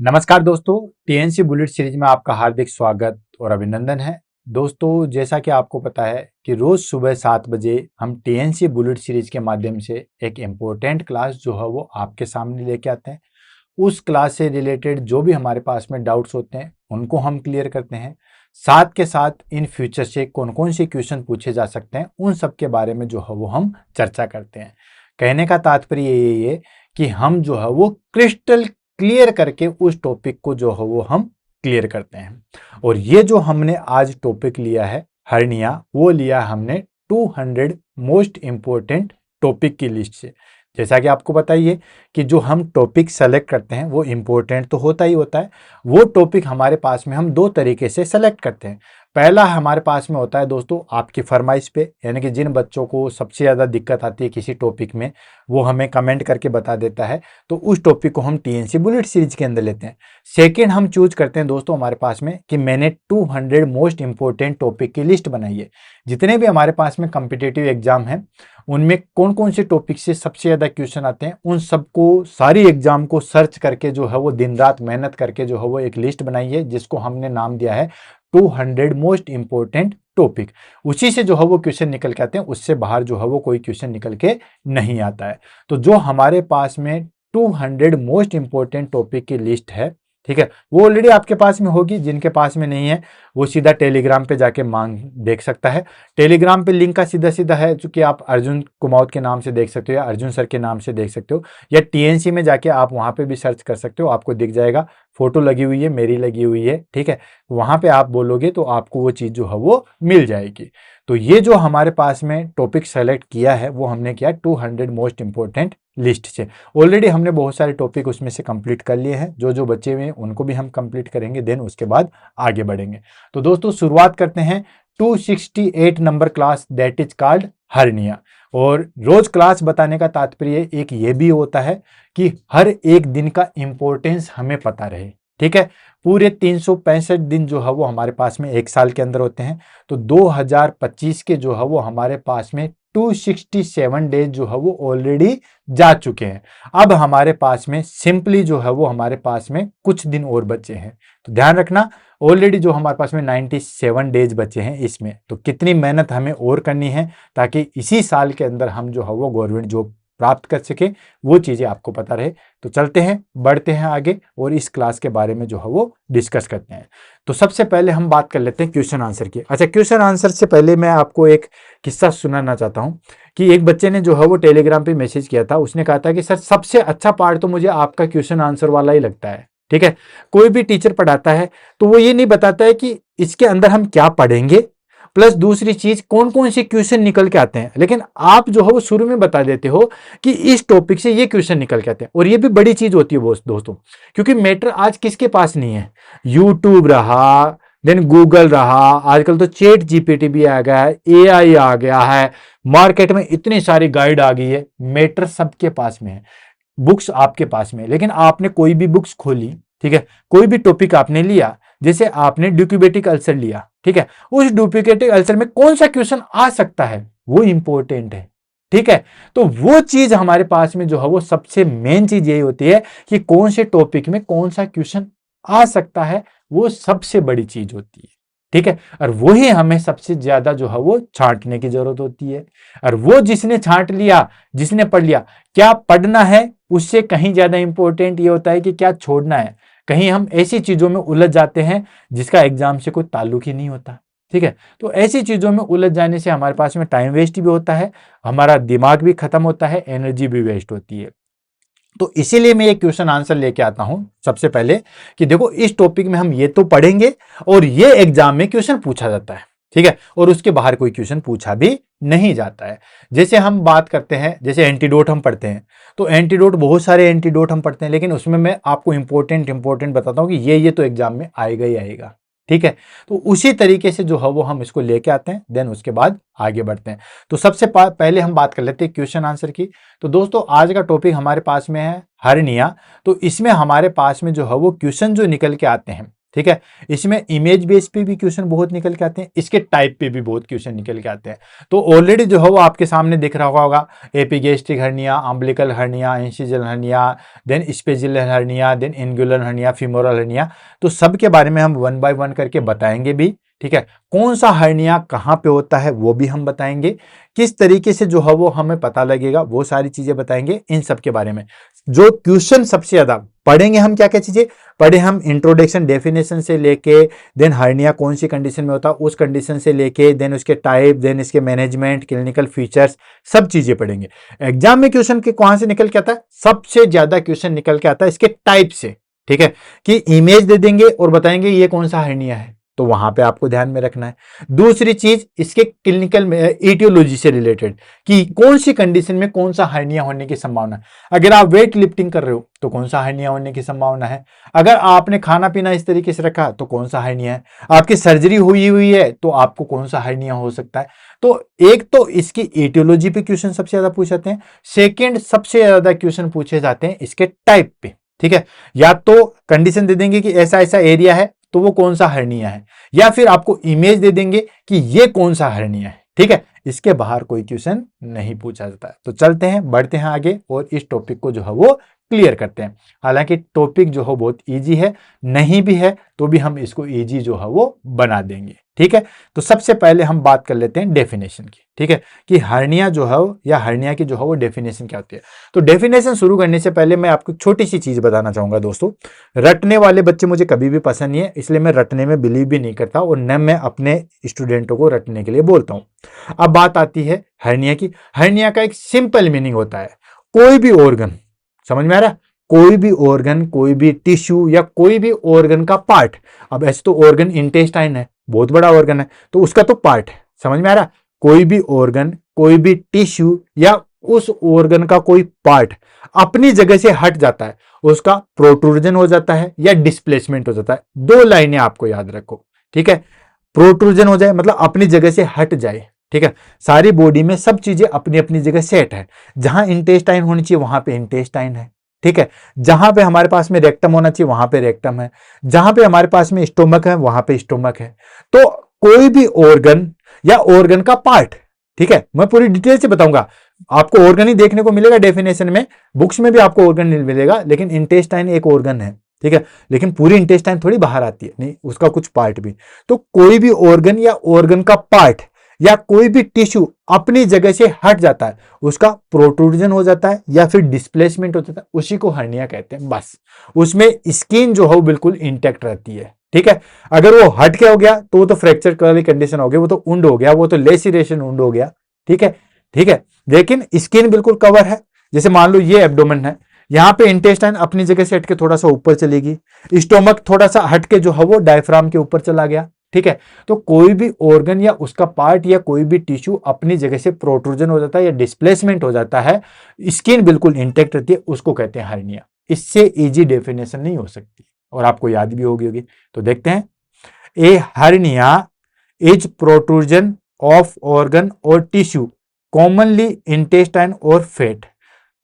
नमस्कार दोस्तों, TNC bullet series में आपका हार्दिक स्वागत और अभिनंदन है। दोस्तों, जैसा कि आपको पता है कि रोज सुबह 7 बजे हम टीएनसी बुलेट सीरीज के माध्यम से एक इम्पोर्टेंट क्लास जो है वो आपके सामने लेके आते हैं। उस क्लास से रिलेटेड जो भी हमारे पास में डाउट्स होते हैं उनको हम क्लियर करते हैं। साथ के साथ इन फ्यूचर से कौन कौन से क्वेश्चन पूछे जा सकते हैं उन सब के बारे में जो है वो हम चर्चा करते हैं। कहने का तात्पर्य यही है कि हम जो है वो क्रिस्टल क्लियर करके उस टॉपिक को जो है वो हम क्लियर करते हैं। और ये जो हमने आज टॉपिक लिया है हर्निया, वो लिया हमने 200 मोस्ट इंपॉर्टेंट टॉपिक की लिस्ट से। जैसा कि आपको बताइए कि जो हम टॉपिक सेलेक्ट करते हैं वो इम्पोर्टेंट तो होता ही होता है। वो टॉपिक हमारे पास में हम दो तरीके से सेलेक्ट करते हैं। पहला हमारे पास में होता है दोस्तों आपकी फरमाइश पे, यानी कि जिन बच्चों को सबसे ज़्यादा दिक्कत आती है किसी टॉपिक में वो हमें कमेंट करके बता देता है, तो उस टॉपिक को हम टीएनसी बुलेट सीरीज के अंदर लेते हैं। सेकेंड हम चूज करते हैं दोस्तों हमारे पास में कि मैंने 200 मोस्ट इंपॉर्टेंट टॉपिक की लिस्ट बनाई है। जितने भी हमारे पास में कॉम्पिटिटिव एग्जाम हैं उनमें कौन कौन से टॉपिक से सबसे ज़्यादा क्वेश्चन आते हैं, उन सबको सारी एग्जाम को सर्च करके जो है वो दिन रात मेहनत करके जो है वो एक लिस्ट बनाई है, जिसको हमने नाम दिया है 200 मोस्ट इंपॉर्टेंट टॉपिक। उसी से जो है वो क्वेश्चन निकल के आते हैं, उससे बाहर जो है वो कोई क्वेश्चन निकल के नहीं आता है। तो जो हमारे पास में 200 मोस्ट इंपॉर्टेंट टॉपिक की लिस्ट है, ठीक है, वो ऑलरेडी आपके पास में होगी। जिनके पास में नहीं है वो सीधा टेलीग्राम पे जाके मांग देख सकता है। टेलीग्राम पे लिंक का सीधा सीधा है, चूंकि आप अर्जुन कुमावत के नाम से देख सकते हो या अर्जुन सर के नाम से देख सकते हो, या टीएनसी में जाके आप वहां पे भी सर्च कर सकते हो, आपको दिख जाएगा। फोटो लगी हुई है, मेरी लगी हुई है, ठीक है। वहां पे आप बोलोगे तो आपको वो चीज जो है वो मिल जाएगी। तो ये जो हमारे पास में टॉपिक सेलेक्ट किया है वो हमने किया 200 मोस्ट इंपॉर्टेंट लिस्ट से। ऑलरेडी हमने बहुत सारे टॉपिक उसमें से कंप्लीट कर लिए हैं, जो जो बचे हुए हैं उनको भी हम कंप्लीट करेंगे, देन उसके बाद आगे बढ़ेंगे। तो दोस्तों शुरुआत करते हैं 268 number class, that is called hernia. और रोज क्लास बताने का तात्पर्य एक ये भी होता है कि हर एक दिन का इंपॉर्टेंस हमें पता रहे, ठीक है। पूरे 365 दिन जो है वो हमारे पास में एक साल के अंदर होते हैं, तो 2025 के जो है वो हमारे पास में 267 डेज जो है वो ऑलरेडी जा चुके हैं। अब हमारे पास में सिंपली जो है वो हमारे पास में कुछ दिन और बचे हैं। तो ध्यान रखना, ऑलरेडी जो हमारे पास में 97 डेज बचे हैं, इसमें तो कितनी मेहनत हमें और करनी है ताकि इसी साल के अंदर हम जो है वो गवर्नमेंट जॉब प्राप्त कर सके, वो चीजें आपको पता रहे। तो चलते हैं, बढ़ते हैं आगे और इस क्लास के बारे में जो है वो डिस्कस करते हैं। तो सबसे पहले हम बात कर लेते हैं क्वेश्चन आंसर की। अच्छा, क्वेश्चन आंसर से पहले मैं आपको एक किस्सा सुनाना चाहता हूं कि एक बच्चे ने जो है वो टेलीग्राम पे मैसेज किया था। उसने कहा था कि सर सबसे अच्छा पार्ट तो मुझे आपका क्वेश्चन आंसर वाला ही लगता है, ठीक है। कोई भी टीचर पढ़ाता है तो वो ये नहीं बताता है कि इसके अंदर हम क्या पढ़ेंगे, प्लस दूसरी चीज कौन कौन से क्वेश्चन निकल के आते हैं, लेकिन आप जो है वो शुरू में बता देते हो कि इस टॉपिक से ये क्वेश्चन निकल के आते हैं। और ये भी बड़ी चीज होती है दोस्तों, क्योंकि मैटर आज किसके पास नहीं है। यूट्यूब रहा, देन गूगल रहा, आजकल तो चैट जीपीटी भी आ गया है, एआई आ गया है, मार्केट में इतनी सारी गाइड आ गई है। मैटर सबके पास में है, बुक्स आपके पास में, लेकिन आपने कोई भी बुक्स खोली, ठीक है, कोई भी टॉपिक आपने लिया, जैसे आपने ड्यूक्यूबेटिक अल्सर लिया, ठीक है, उस ड्यूप्लिकेटिव अल्सर में कौन सा क्वेश्चन आ सकता है वो इंपॉर्टेंट है, ठीक है। तो वो चीज हमारे पास में जो है वो सबसे मेन चीज यही होती है कि कौन से टॉपिक में कौन सा क्वेश्चन आ सकता है, वो सबसे बड़ी चीज होती है, ठीक है। और वही हमें सबसे ज्यादा जो है वो छांटने की जरूरत होती है। और वो जिसने छांट लिया, जिसने पढ़ लिया, क्या पढ़ना है उससे कहीं ज्यादा इंपॉर्टेंट ये होता है कि क्या छोड़ना है। कहीं हम ऐसी चीजों में उलझ जाते हैं जिसका एग्जाम से कोई ताल्लुक ही नहीं होता, ठीक है। तो ऐसी चीजों में उलझ जाने से हमारे पास में टाइम वेस्ट भी होता है, हमारा दिमाग भी खत्म होता है, एनर्जी भी वेस्ट होती है। तो इसीलिए मैं एक क्वेश्चन आंसर लेके आता हूं सबसे पहले कि देखो इस टॉपिक में हम ये तो पढ़ेंगे और ये एग्जाम में क्वेश्चन पूछा जाता है, ठीक है, और उसके बाहर कोई क्वेश्चन पूछा भी नहीं जाता है। जैसे हम बात करते हैं, जैसे एंटीडोट हम पढ़ते हैं, तो एंटीडोट बहुत सारे एंटीडोट हम पढ़ते हैं, लेकिन उसमें मैं आपको इंपॉर्टेंट बताता हूं कि ये तो एग्जाम में आएगा ही आएगा, ठीक है। तो उसी तरीके से जो है वो हम इसको लेके आते हैं, देन उसके बाद आगे बढ़ते हैं। तो सबसे पहले हम बात कर लेते हैं क्वेश्चन आंसर की। तो दोस्तों आज का टॉपिक हमारे पास में है हर्निया। तो इसमें हमारे पास में जो है वो क्वेश्चन जो निकल के आते हैं, ठीक है। इसमें इमेज बेस पे भी क्वेश्चन बहुत निकल के आते हैं, इसके टाइप पे भी बहुत क्वेश्चन निकल के आते हैं। तो ऑलरेडी जो है वो आपके सामने दिख रहा होगा, epigastric hernia, umbilical hernia, incisional hernia, then spigelian hernia, then inguinal hernia, femoral hernia. तो सब के बारे में हम वन बाय वन करके बताएंगे भी, ठीक है। कौन सा हर्निया कहाँ पे होता है वो भी हम बताएंगे, किस तरीके से जो है वो हमें पता लगेगा वो सारी चीजें बताएंगे। इन सब के बारे में जो क्वेश्चन सबसे ज्यादा पढ़ेंगे हम, क्या क्या चीजें पढ़े हम, इंट्रोडक्शन डेफिनेशन से लेके, देन हर्निया कौन सी कंडीशन में होता है उस कंडीशन से लेके, देन उसके टाइप, देन इसके मैनेजमेंट, क्लिनिकल फीचर्स, सब चीजें पढ़ेंगे। एग्जाम में क्वेश्चन के कहां से निकल के आता है, सबसे ज्यादा क्वेश्चन निकल के आता है इसके टाइप से, ठीक है। कि इमेज दे देंगे और बताएंगे ये कौन सा हर्निया है, तो वहां पे आपको ध्यान में रखना है। दूसरी चीज इसके क्लिनिकल में एटियोलॉजी से रिलेटेड, कि कौन सी कंडीशन में कौन सा हर्निया होने की संभावना है। अगर आप वेट लिफ्टिंग कर रहे हो तो कौन सा हर्निया होने की संभावना है, अगर आपने खाना पीना इस तरीके से रखा तो कौन सा हर्निया है, आपकी सर्जरी हुई है तो आपको कौन सा हर्निया हो सकता है। तो एक तो इसकी एटियोलॉजी पे क्वेश्चन सबसे ज्यादा पूछे जाते हैं, सेकेंड सबसे ज्यादा क्वेश्चन पूछे जाते हैं इसके टाइप पे, ठीक है। या तो कंडीशन दे देंगे कि ऐसा ऐसा एरिया है तो वो कौन सा हर्निया है, या फिर आपको इमेज दे देंगे कि ये कौन सा हर्निया है, ठीक है। इसके बाहर कोई क्वेश्चन नहीं पूछा जाता है। तो चलते हैं, बढ़ते हैं आगे और इस टॉपिक को जो है वो क्लियर करते हैं। हालांकि टॉपिक जो है बहुत इजी है, नहीं भी है तो भी हम इसको इजी जो है वो बना देंगे, ठीक है। तो सबसे पहले हम बात कर लेते हैं डेफिनेशन की, ठीक है, कि हर्निया जो है या हर्निया की जो है वो डेफिनेशन क्या होती है। तो डेफिनेशन शुरू करने से पहले मैं आपको छोटी सी चीज बताना चाहूंगा दोस्तों। रटने वाले बच्चे मुझे कभी भी पसंद नहीं है, इसलिए मैं रटने में बिलीव भी नहीं करता और न मैं अपने स्टूडेंटों को रटने के लिए बोलता हूं। अब बात आती है हर्निया की। हर्निया का एक सिंपल मीनिंग होता है कोई भी ऑर्गन, समझ में आ रहा है, कोई भी ऑर्गन, कोई भी टिश्यू या कोई भी ऑर्गन का पार्ट। अब ऐसे तो ऑर्गन इंटेस्टाइन है, बहुत बड़ा ऑर्गन है, तो उसका तो पार्ट है, समझ में आ रहा। कोई भी ऑर्गन, कोई भी टिश्यू या उस ऑर्गन का कोई पार्ट अपनी जगह से हट जाता है, उसका प्रोट्रूजन हो जाता है या डिस्प्लेसमेंट हो जाता है। दो लाइनें आपको याद रखो, ठीक है। प्रोट्रूजन हो जाए मतलब अपनी जगह से हट जाए, ठीक है। सारी बॉडी में सब चीजें अपनी अपनी जगह सेट है, जहां इंटेस्टाइन होनी चाहिए वहां पे इंटेस्टाइन है, ठीक है। जहां पे हमारे पास में रेक्टम होना चाहिए वहां पे रेक्टम है, जहां पे हमारे पास में स्टोमक है वहां पे स्टोमक है। तो कोई भी ऑर्गन या ऑर्गन का पार्ट, ठीक है, मैं पूरी डिटेल से बताऊंगा। आपको ऑर्गन ही देखने को मिलेगा डेफिनेशन में, बुक्स में भी आपको ऑर्गन नहीं मिलेगा, लेकिन इंटेस्टाइन एक ऑर्गन है, ठीक है। लेकिन पूरी इंटेस्टाइन थोड़ी बाहर आती है, नहीं, उसका कुछ पार्ट भी। तो कोई भी ऑर्गन या ऑर्गन का पार्ट या कोई भी टिश्यू अपनी जगह से हट जाता है, उसका प्रोट्रूजन हो जाता है या फिर डिस्प्लेसमेंट हो जाता है, उसी को हर्निया कहते हैं। बस उसमें स्किन जो है वो बिल्कुल इंटैक्ट रहती है, ठीक है। अगर वो हट के हो गया तो वो तो फ्रैक्चर वाली कंडीशन हो गई, वो तो उंड हो गया, वो तो लेसिरेशन उंड हो गया, ठीक है, ठीक है। लेकिन स्किन बिल्कुल कवर है। जैसे मान लो ये एब्डोमेन है, यहां पे इंटेस्टाइन अपनी जगह से हटके थोड़ा सा ऊपर चलेगी, स्टोमक थोड़ा सा हटके जो है वो डायफ्राम के ऊपर चला गया, ठीक है। तो कोई भी ऑर्गन या उसका पार्ट या कोई भी टिश्यू अपनी जगह से प्रोट्रूजन हो जाता है या डिस्प्लेसमेंट हो जाता है, स्किन बिल्कुल इंटेक्ट रहती है, उसको कहते हैं हर्निया। इससे इजी डेफिनेशन नहीं हो सकती और आपको याद भी होगी। तो देखते हैं, a hernia is protrusion of organ or tissue commonly intestine or fat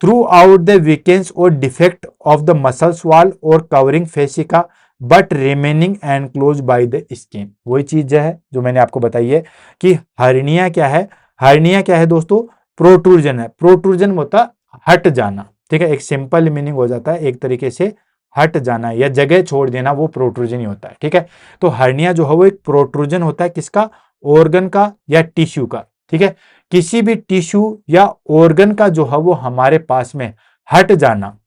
through out the weakness or defect of the muscles wall or covering fascia but remaining enclose by the skin. वही चीज है जो मैंने आपको बताई है कि hernia क्या है। हर्निया क्या है दोस्तों, प्रोट्रूजन है। प्रोट्रूजन होता हट जाना, ठीक है, एक सिंपल मीनिंग हो जाता है, एक तरीके से हट जाना या जगह छोड़ देना, वो प्रोट्रूजन ही होता है, ठीक है। तो हर्निया जो है वो एक प्रोट्रूजन होता है, किसका, ऑर्गन का या टिश्यू का, ठीक है। किसी भी टिश्यू या ऑर्गन का जो है वो हमारे पास में हट जाना,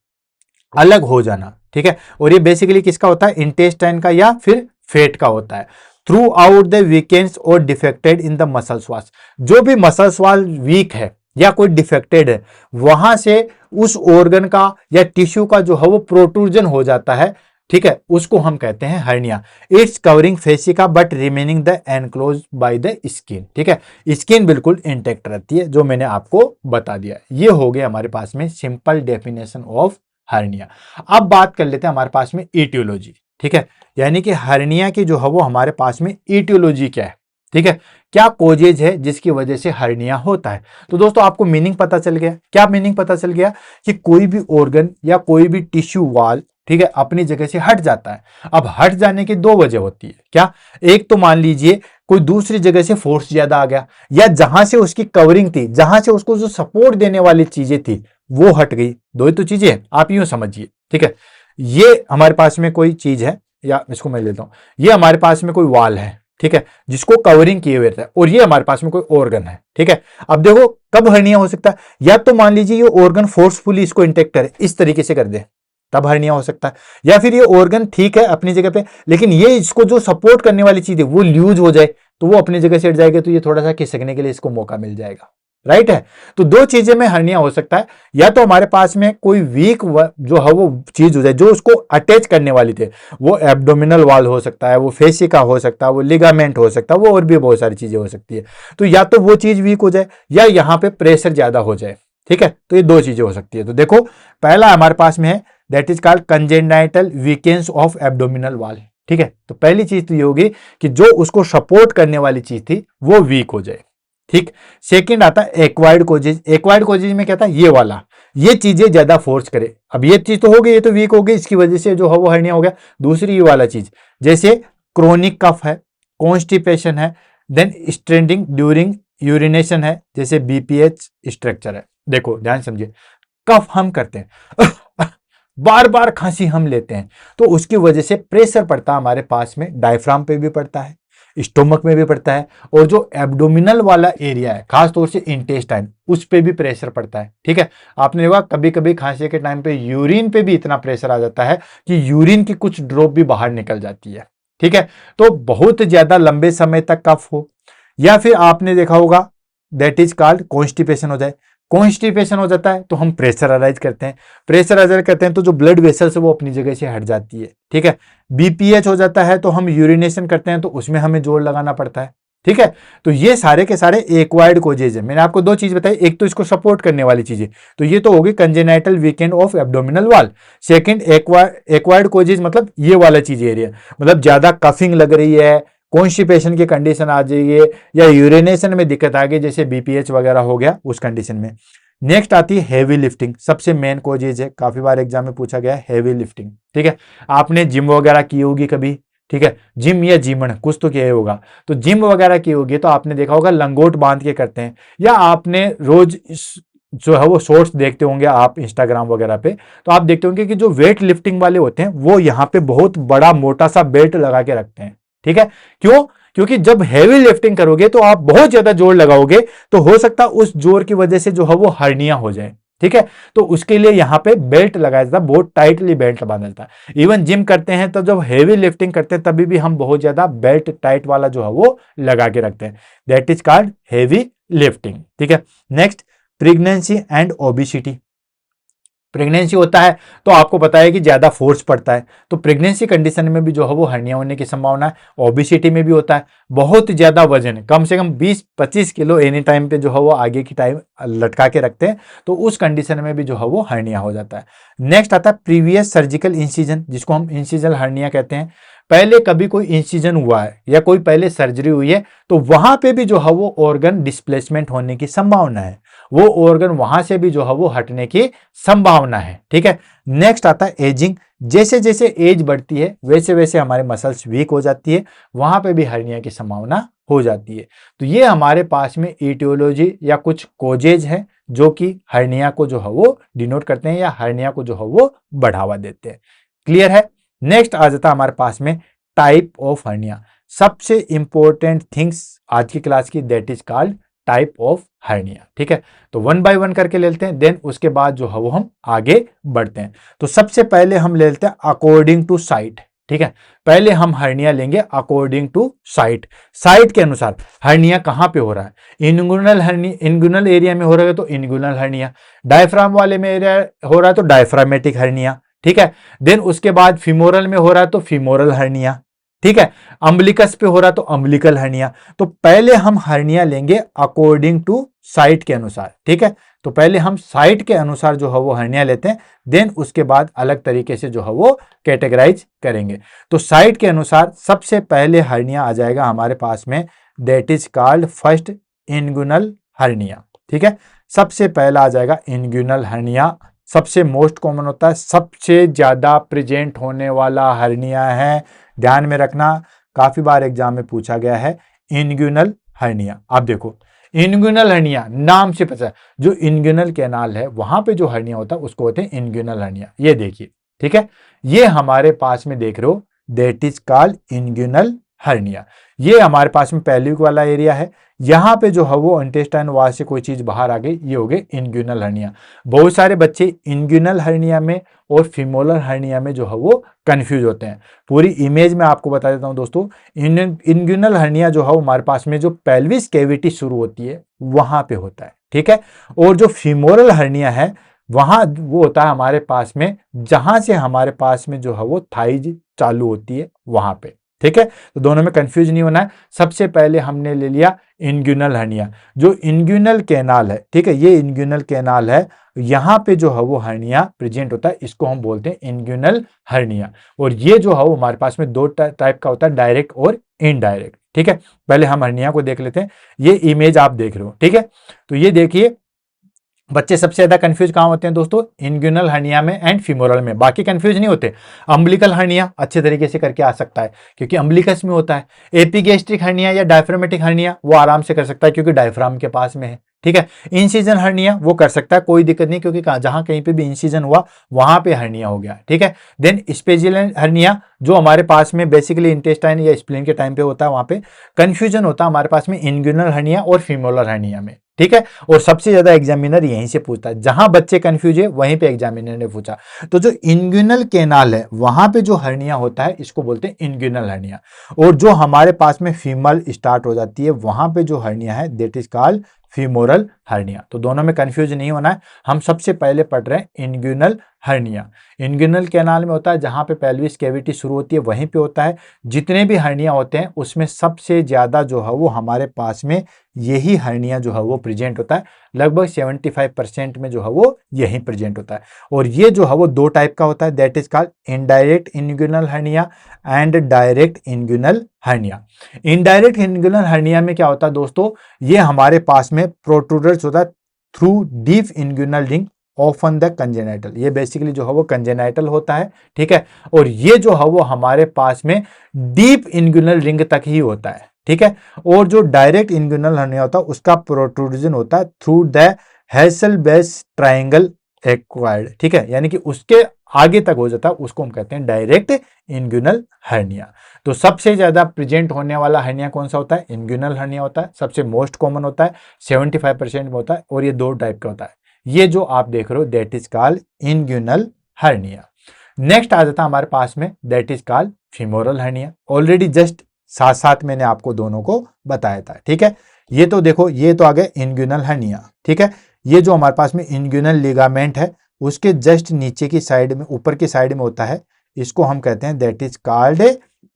अलग हो जाना, ठीक है। और ये बेसिकली किसका होता है, इंटेस्टाइन का या फिर फेट का होता है। थ्रू आउट द वीकेंस और defected in the muscles wall, जो भी मसल्स वॉल वीक है या कोई डिफेक्टेड है, वहां से उस ऑर्गन का या टिश्यू का जो है वो प्रोट्रूजन हो जाता है, ठीक है, उसको हम कहते हैं हर्निया। It's covering fascia but remaining the enclose by the skin, ठीक है, स्किन बिल्कुल इंटेक्ट रहती है, जो मैंने आपको बता दिया। ये हो गया हमारे पास में सिंपल डेफिनेशन ऑफ हर्निया। अब बात कर लेते हैं हमारे पास में ईटियोलॉजी, ठीक है, यानी कि हर्निया की जो है वो हमारे पास में ईटियोलॉजी क्या है, ठीक है, क्या कोजेज है जिसकी वजह से हर्निया होता है। तो दोस्तों आपको मीनिंग पता चल गया, क्या मीनिंग पता चल गया कि कोई भी ऑर्गन या कोई भी टिश्यू वॉल ठीक है, अपनी जगह से हट जाता है। अब हट जाने की दो वजह होती है। क्या? एक तो मान लीजिए कोई दूसरी जगह से फोर्स ज्यादा आ गया, या जहां से उसकी कवरिंग थी, जहां से उसको जो सपोर्ट देने वाली चीजें थी वो हट गई। दो ही तो चीजें हैं, आप यूं समझिए। ठीक है, ये हमारे पास में कोई चीज है, या इसको मैं लेता हूं, ये हमारे पास में कोई वाल है, ठीक है, जिसको कवरिंग किए हुए था, और ये हमारे पास में कोई ऑर्गन है। ठीक है, अब देखो कब हर्निया हो सकता है, या तो मान लीजिए ये ऑर्गन फोर्सफुली इसको इंटेक्ट करे, इस तरीके से कर दे, तब हर्निया हो सकता है। या फिर ये ऑर्गन ठीक है अपनी जगह पे, लेकिन ये इसको जो सपोर्ट करने वाली चीज है वो लूज हो जाए, तो वो अपनी जगह से हट जाएगा, तो ये थोड़ा सा खिसकने के लिए इसको मौका मिल जाएगा। राइट है, तो दो चीजें में हर्निया हो सकता है, या तो हमारे पास में कोई वीक जो है वो चीज हो जाए जो उसको अटैच करने वाली थी, वो एब्डोमिनल वॉल हो सकता है, वो फेसिका हो सकता है, वो लिगामेंट हो सकता है, वो और भी बहुत सारी चीजें हो सकती है। तो या तो वो चीज वीक हो जाए, या यहाँ पे प्रेशर ज्यादा हो जाए। ठीक है, तो ये दो चीजें हो सकती है। तो देखो पहला हमारे पास में है, that is called congenital weakens of abdominal wall. ठीक है, तो पहली चीज तो ये होगी कि जो उसको सपोर्ट करने वाली चीज थी वो वीक हो जाए। ठीक, सेकंड आता है एक्वायर्ड कोजेज। एक्वायर्ड कोजेज में क्या था, ये वाला, ये चीजें ज्यादा फोर्स करे। अब ये चीज तो हो गई, ये तो वीक हो गई, इसकी वजह से जो है वो हर्निया हो गया। दूसरी ये वाला चीज, जैसे क्रोनिक कफ है, कॉन्स्टिपेशन है, देन स्ट्रेंडिंग ड्यूरिंग यूरिनेशन है, जैसे बीपीएच स्ट्रक्चर है। देखो ध्यान समझिए, कफ हम करते हैं बार बार खांसी हम लेते हैं, तो उसकी वजह से प्रेशर पड़ता है हमारे पास में, डायफ्राम पे भी पड़ता है, स्टोमक में भी पड़ता है, और जो एब्डोमिनल वाला एरिया है खासतौर से इंटेस्टाइन, उस पे भी प्रेशर पड़ता है। ठीक है, आपने देखा कभी कभी खांसी के टाइम पे यूरिन पे भी इतना प्रेशर आ जाता है कि यूरिन की कुछ ड्रॉप भी बाहर निकल जाती है। ठीक है, तो बहुत ज्यादा लंबे समय तक कफ हो, या फिर आपने देखा होगा दैट इज कॉल्ड कॉन्स्टिपेशन हो जाए। कॉन्स्टिपेशन हो जाता है तो हम प्रेशराइज करते हैं, प्रेशराइज करते हैं तो जो ब्लड वेसल्स है वो अपनी जगह से हट जाती है। ठीक है, बीपीएच हो जाता है तो हम यूरिनेशन करते हैं, तो उसमें हमें जोर लगाना पड़ता है। ठीक है, तो ये सारे के सारे एक्वायर्ड कोजेज है। मैंने आपको दो चीज बताई, एक तो इसको सपोर्ट करने वाली चीजें, तो ये तो होगी congenital weekend of abdominal wall. Second acquired causes मतलब ये वाला चीज एरिया, मतलब ज्यादा कफिंग लग रही है, कॉन्स्टिपेशन की कंडीशन आ जाइए, या यूरिनेशन में दिक्कत आ गई, जैसे बीपीएच वगैरह हो गया उस कंडीशन में। नेक्स्ट आती है हेवी लिफ्टिंग, सबसे मेन कोजेज है, काफी बार एग्जाम में पूछा गया है हेवी लिफ्टिंग। ठीक है, आपने जिम वगैरह की होगी कभी, ठीक है, जिम या जिमण कुछ तो किया होगा, तो जिम वगैरह की होगी तो आपने देखा होगा लंगोट बांध के करते हैं, या आपने रोज जो है वो शॉर्ट्स देखते होंगे आप इंस्टाग्राम वगैरह पे, तो आप देखते होंगे कि जो वेट लिफ्टिंग वाले होते हैं वो यहाँ पे बहुत बड़ा मोटा सा बेल्ट लगा के रखते हैं। ठीक है, क्यों? क्योंकि जब हैवी लिफ्टिंग करोगे तो आप बहुत ज्यादा जोर लगाओगे, तो हो सकता है उस जोर की वजह से जो है वो हर्निया हो जाए। ठीक है, तो उसके लिए यहाँ पे बेल्ट लगाया जाता है, बहुत टाइटली बेल्ट बांधा जाता है। इवन जिम करते हैं तो जब हैवी लिफ्टिंग करते हैं तभी भी हम बहुत ज्यादा बेल्ट टाइट वाला जो है वो लगा के रखते हैं, that is called heavy lifting. ठीक है, next pregnancy and obesity. Pregnancy होता है तो आपको पता है कि ज्यादा फोर्स पड़ता है, तो प्रेगनेंसी कंडीशन में भी जो है वो हर्निया होने की संभावना है। ओबेसिटी में भी होता है, बहुत ज्यादा वजन, कम से कम 20-25 किलो एनी टाइम पे जो है वो आगे की टाइम लटका के रखते हैं, तो उस कंडीशन में भी जो है वो हर्निया हो जाता है। नेक्स्ट आता है प्रीवियस सर्जिकल इंसिजन, जिसको हम इंसिजल हर्निया कहते हैं। पहले कभी कोई इंसिजन हुआ है या कोई पहले सर्जरी हुई है, तो वहां पे भी जो है वो ऑर्गन डिस्प्लेसमेंट होने की संभावना है, वो ऑर्गन वहां से भी जो है वो हटने की संभावना है। ठीक है, नेक्स्ट आता है एजिंग। जैसे जैसे एज बढ़ती है वैसे वैसे हमारे मसल्स वीक हो जाती है, वहां पे भी हर्निया की संभावना हो जाती है। तो ये हमारे पास में इटियोलॉजी या कुछ कोजेज है जो कि हर्निया को जो है वो डिनोट करते हैं, या हर्निया को जो है वो बढ़ावा देते हैं। क्लियर है? नेक्स्ट आ जाता है हमारे पास में टाइप ऑफ हर्निया। सबसे इंपॉर्टेंट थिंग्स आज की क्लास की, that is called type of hernia. ठीक है, तो वन बाय वन करके ले लेते हैं, देन उसके बाद जो है वो हम आगे बढ़ते हैं। तो सबसे पहले हम ले लेते हैं अकॉर्डिंग टू साइट। ठीक है, पहले हम हर्निया लेंगे अकॉर्डिंग टू साइट। साइट के अनुसार हर्निया कहां पे हो रहा है, इनगुनल हर्निया, इनगुनल एरिया में हो रहा है तो इनगुनल हर्निया, डायफ्राम वाले में एरिया हो रहा है तो डायफ्रामेटिक हर्निया। ठीक है, देन उसके बाद फिमोरल में हो रहा है तो फिमोरल हर्निया। ठीक है, अम्बलिकस पे हो रहा तो अम्बलिकल हर्निया। तो पहले हम हर्निया लेंगे अकॉर्डिंग टू साइट के अनुसार। ठीक है, तो पहले हम साइट के अनुसार जो है वो हर्निया लेते हैं, देन उसके बाद अलग तरीके से जो है वो कैटेगराइज करेंगे। तो साइट के अनुसार सबसे पहले हर्निया आ जाएगा हमारे पास में, that is called first inguinal hernia. ठीक है, सबसे पहला आ जाएगा इनगुनल हर्निया, सबसे मोस्ट कॉमन होता है, सबसे ज्यादा प्रेजेंट होने वाला हर्निया है। ध्यान में रखना, काफी बार एग्जाम में पूछा गया है इंग्यूनल हर्निया। आप देखो इंग्यूनल हर्निया नाम से पता है, जो इंग्यूनल कैनाल है वहां पे जो हर्निया होता है उसको होते हैं इंग्यूनल हर्निया। ये देखिए, ठीक है, ये हमारे पास में देख रहे हो, that is called inguinal hernia. ये हमारे पास में पेल्विक वाला एरिया है, यहाँ पे जो है वो इंटेस्टाइन वॉल से कोई चीज बाहर आ गई, ये हो गए इंग्यूनल हर्निया। बहुत सारे बच्चे इंग्यूनल हर्निया में और फिमोलर हर्निया में जो है वो कंफ्यूज होते हैं। पूरी इमेज में आपको बता देता हूं दोस्तों। इंग्यूनल हर्निया जो है वो हमारे पास में जो पेल्विस कैविटी शुरू होती है वहां पे होता है, ठीक है। और जो फिमोरल हर्निया है वहां वो होता है हमारे पास में जहां से हमारे पास में जो है वो थाइज चालू होती है वहां पे, ठीक है। तो दोनों में कंफ्यूज नहीं होना है। सबसे पहले हमने ले लिया इंग्यूनल हर्निया, जो इंग्यूनल कैनाल है, ठीक है, ये इंग्यूनल कैनाल है, यहां पे जो है वो हर्निया प्रेजेंट होता है, इसको हम बोलते हैं इंग्यूनल हर्निया। और ये जो है वो हमारे पास में दो टाइप का होता है, डायरेक्ट और इनडायरेक्ट, ठीक है। पहले हम हर्निया को देख लेते हैं। ये इमेज आप देख रहे हो, ठीक है। तो ये देखिए, बच्चे सबसे ज्यादा कंफ्यूज कहां होते हैं दोस्तों? इंग्यूनल हर्निया में एंड फिमोरल में, बाकी कंफ्यूज नहीं होते। अम्बिलिकल हर्निया अच्छे तरीके से करके आ सकता है क्योंकि अम्बिलिकस में होता है। एपिगैस्ट्रिक हर्निया या डायफ्रामेटिक हर्निया वो आराम से कर सकता है क्योंकि डायफ्राम के पास में है, ठीक है। इंसिजन हर्निया वो कर सकता है, कोई दिक्कत नहीं, क्योंकि जहां कहीं पे भी इंसिजन हुआ वहां पे हर्निया हो गया, ठीक है। देन स्पेजियल हर्निया जो हमारे पास में बेसिकली इंटेस्टाइन या स्प्लीन के टाइम पे होता है, वहां पे कंफ्यूजन होता है हमारे पास में इंग्यूनल हर्निया और फिमोलर हर्निया में, ठीक है। और सबसे ज्यादा एग्जामिनर यहीं से पूछता है, जहां बच्चे कंफ्यूज है वहीं पे एग्जामिनर ने पूछा। तो जो इंग्यूनल कैनाल है वहां पे जो हर्निया होता है इसको बोलते हैं इंग्यूनल हर्निया। और जो हमारे पास में फीमल स्टार्ट हो जाती है वहां पे जो हर्निया है that is called femoral hernia. तो दोनों में कंफ्यूज नहीं होना है। हम सबसे पहले पढ़ रहे हैं इंग्यूनल हर्निया। इंग्यूनल कैनाल में होता है जहां पे पेल्विस कैविटी शुरू होती है वहीं पे होता है। जितने भी हर्निया होते हैं उसमें सबसे ज्यादा जो है वो हमारे पास में यही हर्निया जो है वो प्रेजेंट होता है। लगभग 75% में जो है वो यही प्रेजेंट होता है। और ये जो है वो दो टाइप का होता है, that is called indirect inguinal hernia and direct inguinal hernia. Indirect inguinal hernia में क्या होता है दोस्तों? ये हमारे पास में प्रोट्रूडर्स होता है through deep inguinal ring often the congenital. ये बेसिकली जो है वो कंजेनाइटल होता है, ठीक है। और ये जो है वो हमारे पास में डीप इंग्यूनल रिंग तक ही होता है, ठीक है। और जो डायरेक्ट इंग्यूनल हर्निया होता है उसका प्रोट्रूजन होता है थ्रू द हैसेलबेस ट्राइंगल एक्वायर्ड, ठीक है, यानी कि उसके आगे तक हो जाता है, उसको हम कहते हैं डायरेक्ट इंग्यूनल हर्निया। तो सबसे ज्यादा प्रेजेंट होने वाला हर्निया कौन सा होता है? इंग्यूनल हर्निया होता है, सबसे मोस्ट कॉमन होता है, 75% में होता है। और ये दो टाइप का होता है। ये जो आप देख रहे हो that is called inguinal hernia. Next आ जाता है हमारे पास में that is called femoral hernia. Already just साथ साथ मैंने आपको दोनों को बताया था, ठीक है। ये तो देखो, ये तो आ गया इंग्यूनल हर्निया, ठीक है। ये जो हमारे पास में इंग्यूनल लिगामेंट है उसके जस्ट नीचे की साइड में, ऊपर की साइड में होता है, इसको हम कहते हैं that is called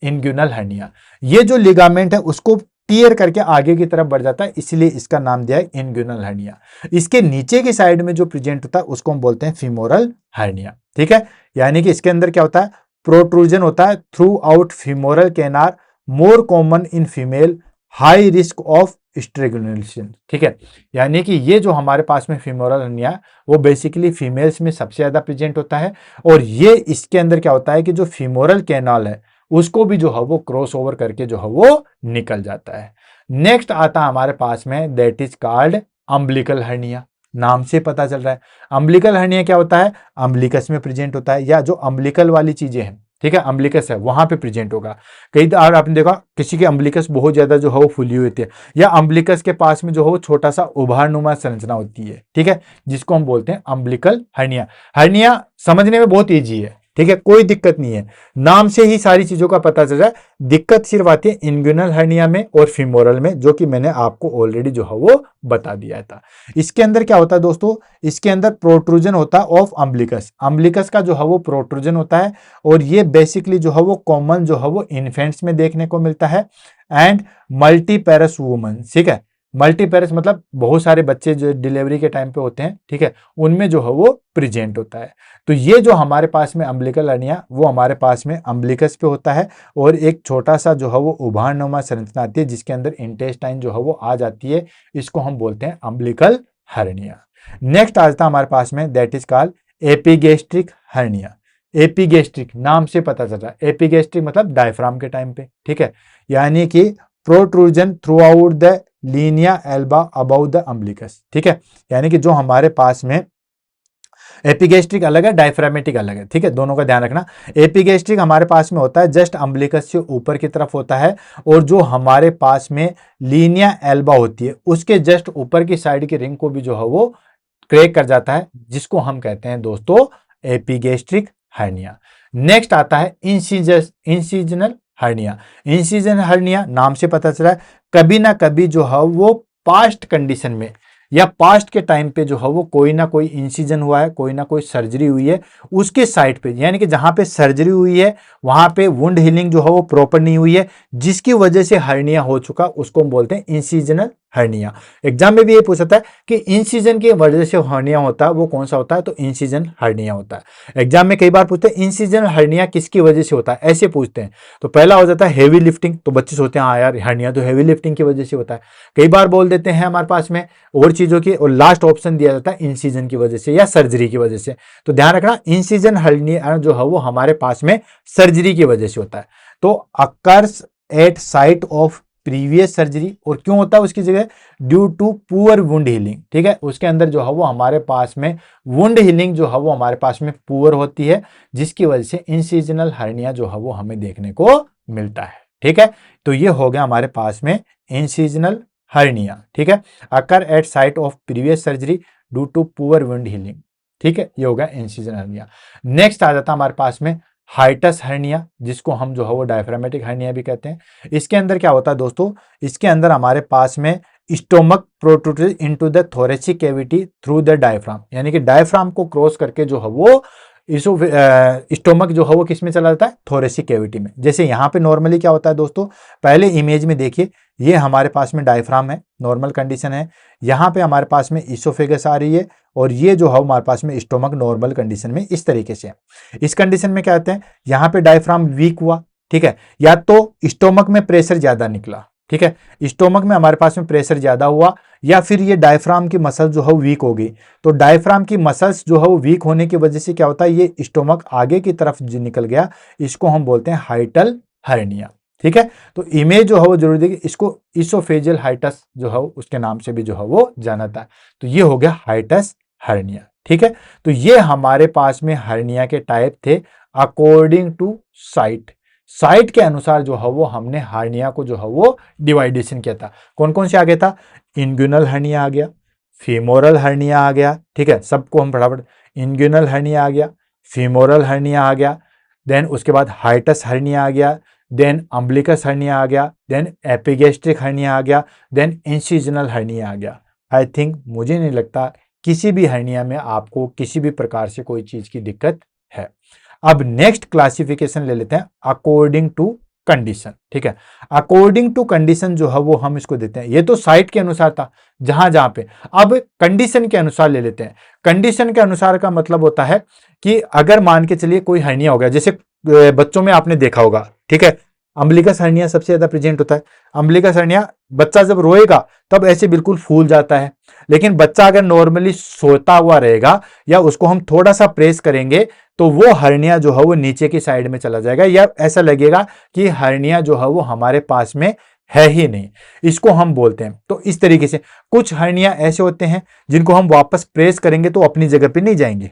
inguinal hernia. ये जो लिगामेंट है उसको टीयर करके आगे की तरफ बढ़ जाता है, इसलिए इसका नाम दिया है इंग्यूनल हर्निया। इसके नीचे की साइड में जो प्रेजेंट होता है उसको हम बोलते हैं फीमोरल हर्निया, ठीक है। यानी कि इसके अंदर क्या होता है? प्रोट्रूजन होता है through out femoral canal, more common in female, high risk of strangulation, ठीक है। यानी कि ये जो हमारे पास में फीमोरल हर्निया वो बेसिकली फीमेल्स में सबसे ज्यादा प्रेजेंट होता है। और ये इसके अंदर क्या होता है कि जो फीमोरल कैनाल है उसको भी जो है वो क्रॉस ओवर करके जो है वो निकल जाता है। नेक्स्ट आता है हमारे पास में that is called umbilical hernia. नाम से पता चल रहा है अम्बिलिकल हर्निया क्या होता है? अम्बिलिकस में प्रेजेंट होता है, या जो अम्बिलिकल वाली चीजें हैं, ठीक है, अम्बिलिकस है वहां पे प्रेजेंट होगा। कई बार आपने देखा किसी की अम्बिलिकस बहुत ज्यादा जो है वो फुली हुई होती है, या अम्बिलिकस के पास में जो है वो छोटा सा उभारनुमा संरचना होती है, ठीक है, जिसको हम बोलते हैं अम्बिलिकल हर्निया। हर्निया समझने में बहुत ईजी है, ठीक है, कोई दिक्कत नहीं है, नाम से ही सारी चीजों का पता चल रहा है। दिक्कत सिर्फ आती है इंग्यूनल हर्निया में और फीमोरल में, जो कि मैंने आपको ऑलरेडी जो है वो बता दिया था। इसके अंदर क्या होता है दोस्तों? इसके अंदर प्रोट्रूजन होता है ऑफ अम्बिलिकस। अम्बिलिकस का जो है वो प्रोट्रूजन होता है, और ये बेसिकली जो है वो कॉमन जो है वो इन्फेंट्स में देखने को मिलता है एंड मल्टीपेरस वुमन, ठीक है। मल्टीपेरस मतलब बहुत सारे बच्चे जो डिलीवरी के टाइम पे होते हैं, ठीक है, उनमें जो है वो प्रेजेंट होता है। तो ये जो हमारे पास में अम्बिलिकल हर्निया वो हमारे पास में अम्बिलिकस पे होता है, और एक छोटा सा जो है वो उभारनुमा संरचना आती है जिसके अंदर इंटेस्टाइन जो है वो आ जाती है, इसको हम बोलते हैं अम्बिलिकल हर्निया। नेक्स्ट आ जाता है हमारे पास में that is called epigastric hernia. Epigastric नाम से पता चल रहा है, एपिगैस्ट्रिक मतलब डायफ्राम के टाइम पे, ठीक है, यानी कि protrusion through out the Linnaea Elba about the umbilicus, ठीक है, यानी कि जो हमारे पास में एपिगैस्ट्रिक अलग है, डायफ्रामेटिक अलग है, ठीक है, दोनों का ध्यान रखना। एपिगैस्ट्रिक हमारे पास में होता है जस्ट अम्बिलिकस से ऊपर की तरफ होता है, और जो हमारे पास में लीनिया एल्बा होती है उसके जस्ट ऊपर की साइड की रिंग को भी जो है वो क्रैक कर जाता है, जिसको हम कहते हैं दोस्तों एपिगैस्ट्रिक हर्निया। नेक्स्ट आता है इंसिजनल हर्निया। इंसिजनल हर्निया नाम से पता चला है कभी ना कभी जो है वो पास्ट कंडीशन में या पास्ट के टाइम पे जो है वो कोई ना कोई इंसिजन हुआ है, कोई ना कोई सर्जरी हुई है उसके साइड पे, यानी कि जहां पे सर्जरी हुई है वहां पे वुंड हीलिंग जो है वो प्रॉपर नहीं हुई है, जिसकी वजह से हर्निया हो चुका, उसको हम बोलते हैं इंसिजनल हर्निया। एग्जाम में भी ये पूछा था कि इंसिजन की वजह से हर्निया होता है वो कौन सा होता है, तो इंसिजन हर्निया होता है। एग्जाम में कई बार पूछते हैं इंसिजन हर्निया किसकी वजह से होता है, ऐसे पूछते हैं। तो पहला हो जाता है हेवी लिफ्टिंग, तो बच्चे सोचते हैं हाँ यार हर्निया तो हेवी लिफ्टिंग की वजह से होता है। कई बार बोल देते हैं हमारे पास में और चीजों की, और लास्ट ऑप्शन दिया जाता है इंसिजन की वजह से या सर्जरी की वजह से। तो ध्यान रखना इंसिजन हर्निया जो है वो हमारे पास में सर्जरी की वजह से होता है। तो occurs at site of previous surgery, और क्यों होता है उसकी जगह, due to poor wound healing, ठीक है, उसके अंदर जो है वो हमारे पास में वुंड हीलिंग जो है वो हमारे पास में पुअर होती है, जिसकी वजह से इंसिजनल हर्निया जो है वो हमें देखने को मिलता है, ठीक है। तो ये हो गया हमारे पास में इंसिजनल हर्निया, ठीक है, occur at site of previous surgery due to poor wound healing, ठीक है, ये हो गया इंसिजनल हर्निया। नेक्स्ट आ जाता है हमारे पास में हाइटस हर्निया, जिसको हम जो है वो डायफ्रामेटिक हर्निया भी कहते हैं। इसके अंदर क्या होता है दोस्तों, इसके अंदर हमारे पास में stomach protruded into the thoracic cavity through the diaphragm, यानी कि डायफ्राम को क्रॉस करके जो है वो स्टोमक जो है वो किस में चला जाता है, थोरेसिक कैविटी में। जैसे यहाँ पे नॉर्मली क्या होता है दोस्तों, पहले इमेज में देखिए, ये हमारे पास में डायफ्राम है, नॉर्मल कंडीशन है, यहाँ पे हमारे पास में इसोफेगस आ रही है, और ये जो है हमारे पास में स्टोमक नॉर्मल कंडीशन में इस तरीके से है। इस कंडीशन में क्या होता है, यहाँ पे डायफ्राम वीक हुआ, ठीक है, या तो स्टोमक में प्रेशर ज्यादा निकला, ठीक है, स्टोमक में हमारे पास में प्रेशर ज्यादा हुआ, या फिर ये डायफ्राम की मसल जो है वीक हो गई। तो डायफ्राम की मसल्स जो है वो वीक होने की वजह से क्या होता है, ये स्टोमक आगे की तरफ निकल गया, इसको हम बोलते हैं हाइटल हर्निया, ठीक है। तो इमेज जो है वो जरूर देखिए, इसको इसोफेजियल हाइटस जो है उसके नाम से भी जो है वो जाना जाता है। तो ये हो गया हाइटस हर्निया, ठीक है। तो ये हमारे पास में हर्निया के टाइप थे अकॉर्डिंग टू साइट। साइट के अनुसार जो है वो हमने हर्निया को जो है वो डिवाइडेशन किया था। कौन कौन से आ गया था, इंग्यूनल हर्निया आ गया, फीमोरल हर्निया आ गया, ठीक है, सबको हम फटाफट, इंग्यूनल हर्निया आ गया, फीमोरल हर्निया आ गया, देन उसके बाद हाइटस हर्निया आ गया, देन अम्बिलिकस हर्निया आ गया, देन एपिगैस्ट्रिक हर्निया आ गया, देन इंसिजनल हर्निया आ गया। आई थिंक मुझे नहीं लगता किसी भी हर्निया में आपको किसी भी प्रकार से कोई चीज की दिक्कत है। अब नेक्स्ट क्लासिफिकेशन ले लेते हैं अकॉर्डिंग टू कंडीशन, ठीक है। अकॉर्डिंग टू कंडीशन जो है वो हम इसको देते हैं, ये तो साइट के अनुसार था जहां जहां पे, अब कंडीशन के अनुसार ले लेते हैं। कंडीशन के अनुसार का मतलब होता है कि अगर मान के चलिए कोई हर्निया हो गया, जैसे बच्चों में आपने देखा होगा, ठीक है, अम्बिलिकस हर्निया सबसे ज्यादा प्रेजेंट होता है। अम्बिलिकस हर्निया बच्चा जब रोएगा तब ऐसे बिल्कुल फूल जाता है, लेकिन बच्चा अगर नॉर्मली सोता हुआ रहेगा या उसको हम थोड़ा सा प्रेस करेंगे तो वो हर्निया जो है वो नीचे की साइड में चला जाएगा, या ऐसा लगेगा कि हर्निया जो है वो हमारे पास में है ही नहीं, इसको हम बोलते हैं। तो इस तरीके से कुछ हर्निया ऐसे होते हैं जिनको हम वापस प्रेस करेंगे तो अपनी जगह पे नहीं जाएंगे,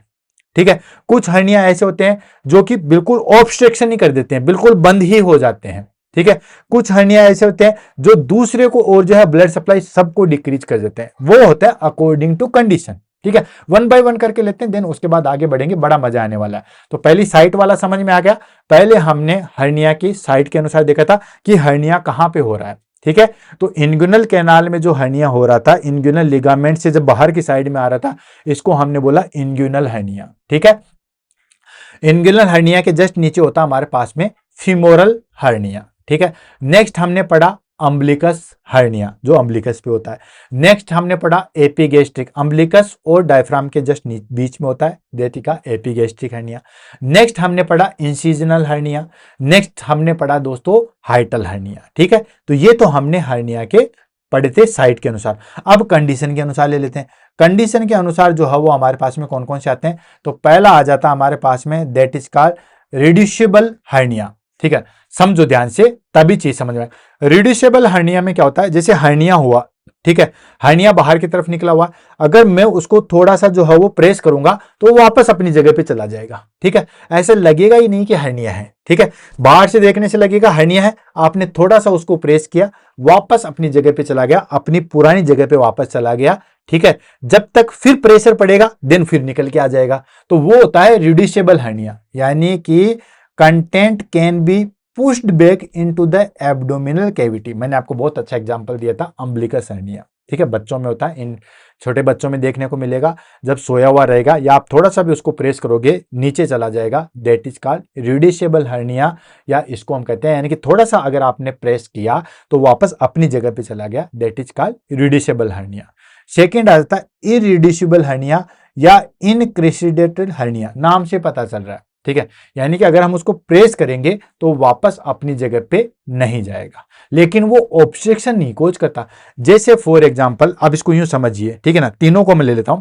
ठीक है। कुछ हर्निया ऐसे होते हैं जो कि बिल्कुल ऑब्स्ट्रक्शन ही कर देते हैं, बिल्कुल बंद ही हो जाते हैं, ठीक है। कुछ हर्निया ऐसे होते हैं जो दूसरे को और जो है ब्लड सप्लाई सबको डिक्रीज कर देते हैं, वो होता है अकॉर्डिंग टू कंडीशन, ठीक है। वन बाय वन करके लेते हैं, देन उसके बाद आगे बढ़ेंगे, बड़ा मजा आने वाला है। तो पहली साइट वाला समझ में आ गया। पहले हमने हर्निया की साइट के अनुसार देखा था कि हर्निया कहां पे हो रहा है, ठीक है। तो इंग्यूनल कैनाल में जो हर्निया हो रहा था, इंग्यूनल लिगामेंट से जब बाहर की साइड में आ रहा था, इसको हमने बोला इंग्यूनल हर्निया, ठीक है। इंग्यूनल हर्निया के जस्ट नीचे होता हमारे पास में फीमोरल हर्निया, ठीक है। नेक्स्ट हमने पढ़ा अम्बिलिकस हर्निया, जो अम्बिलिकस पे होता है। नेक्स्ट हमने पढ़ा एपिगैस्ट्रिक, अम्बिलिकस और डायफ्राम के जस्ट बीच में होता है, देतिका एपिगैस्ट्रिक हर्निया। नेक्स्ट हमने पढ़ा इंसिजनल हर्निया। नेक्स्ट हमने पढ़ा दोस्तों हाइटल हर्निया, ठीक है। तो ये तो हमने हर्निया के पढ़े थे साइट के अनुसार। अब कंडीशन के अनुसार ले लेते हैं। कंडीशन के अनुसार जो है वो हमारे पास में कौन कौन से आते हैं, तो पहला आ जाता है हमारे पास में that is called reducible hernia. ठीक है, समझो ध्यान से तभी चीज समझ में। रिड्यूसिबल हर्निया में क्या होता है, जैसे हर्निया हुआ, ठीक है, हर्निया बाहर की तरफ निकला हुआ, अगर मैं उसको थोड़ा सा जो है वो प्रेस करूंगा तो वो वापस अपनी जगह पे चला जाएगा। ठीक है, ऐसे लगेगा ही नहीं कि हर्निया है। ठीक है, बाहर से देखने से लगेगा हर्निया है, आपने थोड़ा सा उसको प्रेस किया, वापस अपनी जगह पे चला गया, अपनी पुरानी जगह पे वापस चला गया। ठीक है, जब तक फिर प्रेशर पड़ेगा देन फिर निकल के आ जाएगा, तो वो होता है रिड्यूसिबल हर्निया। यानी कि content can be pushed back into the abdominal cavity. मैंने आपको बहुत अच्छा एग्जांपल दिया था अम्बिलिकस हर्निया। ठीक है, बच्चों में होता है, इन छोटे बच्चों में देखने को मिलेगा, जब सोया हुआ रहेगा या आप थोड़ा सा भी उसको प्रेस करोगे नीचे चला जाएगा, that is called reducible hernia, या इसको हम कहते हैं यानी कि थोड़ा सा अगर आपने प्रेस किया तो वापस अपनी जगह पे चला गया, that is called reducible hernia. Second आ जाता है इरिड्यूसिबल हर्निया या इनक्रेसिडेटेड हर्निया, नाम से पता चल रहा है। ठीक है, यानी कि अगर हम उसको प्रेस करेंगे तो वापस अपनी जगह पे नहीं जाएगा, लेकिन वो ऑब्स्ट्रक्शन नहीं कोज करता। जैसे फॉर एग्जांपल, अब इसको यूं समझिए, ठीक है ना, तीनों को मैं ले लेता हूं।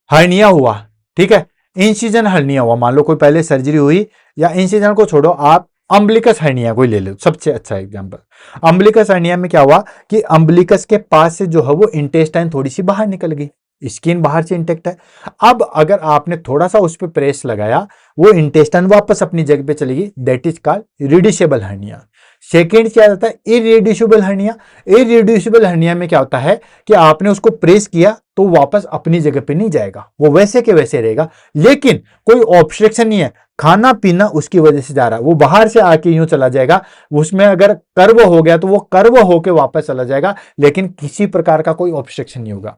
हर्निया हुआ, ठीक है, इंसिजन हर्निया हुआ, मान लो कोई पहले सर्जरी हुई, या इंसिजन को छोड़ो आप अम्बिलिकस हर्निया को ले लो, सबसे अच्छा एग्जांपल। अम्बिलिकस हर्निया में क्या हुआ कि अम्बिलिकस के पास से जो है वो इंटेस्टाइन थोड़ी सी बाहर निकल गई, स्किन बाहर से इंटेक्ट है। अब अगर आपने थोड़ा सा उस पर प्रेस लगाया, वो इंटेस्टाइन वापस अपनी जगह पे चली गई, that is called reducible hernia. Second क्या होता है, इरिड्यूसिबल हर्निया। इरिड्यूसिबल हर्निया में क्या होता है कि आपने उसको प्रेस किया तो वापस अपनी जगह पे नहीं जाएगा, वो वैसे के वैसे रहेगा, लेकिन कोई ऑब्स्ट्रक्शन नहीं है, खाना पीना उसकी वजह से जा रहा है, वो बाहर से आके यूं चला जाएगा, उसमें अगर कर्व हो गया तो वो कर्व होके वापस चला जाएगा, लेकिन किसी प्रकार का कोई ऑब्स्ट्रक्शन नहीं होगा।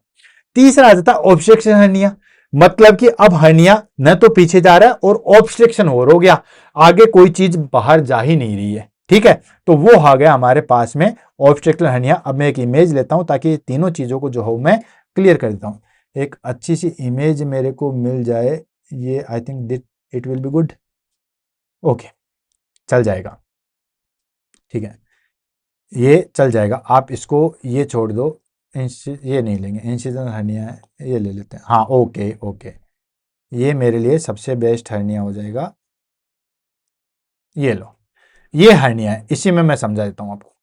तीसरा आ जाता है ऑब्स्ट्रक्शन हर्निया, मतलब कि अब हर्निया न तो पीछे जा रहा है और ऑब्स्ट्रक्शन हो गया, आगे कोई चीज बाहर जा ही नहीं रही है। ठीक है, तो वो आ गया हमारे पास में ऑब्स्ट्रक्शन हर्निया। अब मैं एक इमेज लेता हूं ताकि तीनों चीजों को जो हो मैं क्लियर कर देता हूं। एक अच्छी सी इमेज मेरे को मिल जाए, ये I think it will be good. Okay, चल जाएगा, ठीक है, ये चल जाएगा। आप इसको ये छोड़ दो, ये नहीं लेंगे, इंसिजन हर्निया है, ये ले लेते हैं। हाँ, ओके ओके, ये मेरे लिए सबसे बेस्ट हर्निया हो जाएगा। ये लो, ये हर्निया है, इसी में मैं समझा देता हूं आपको।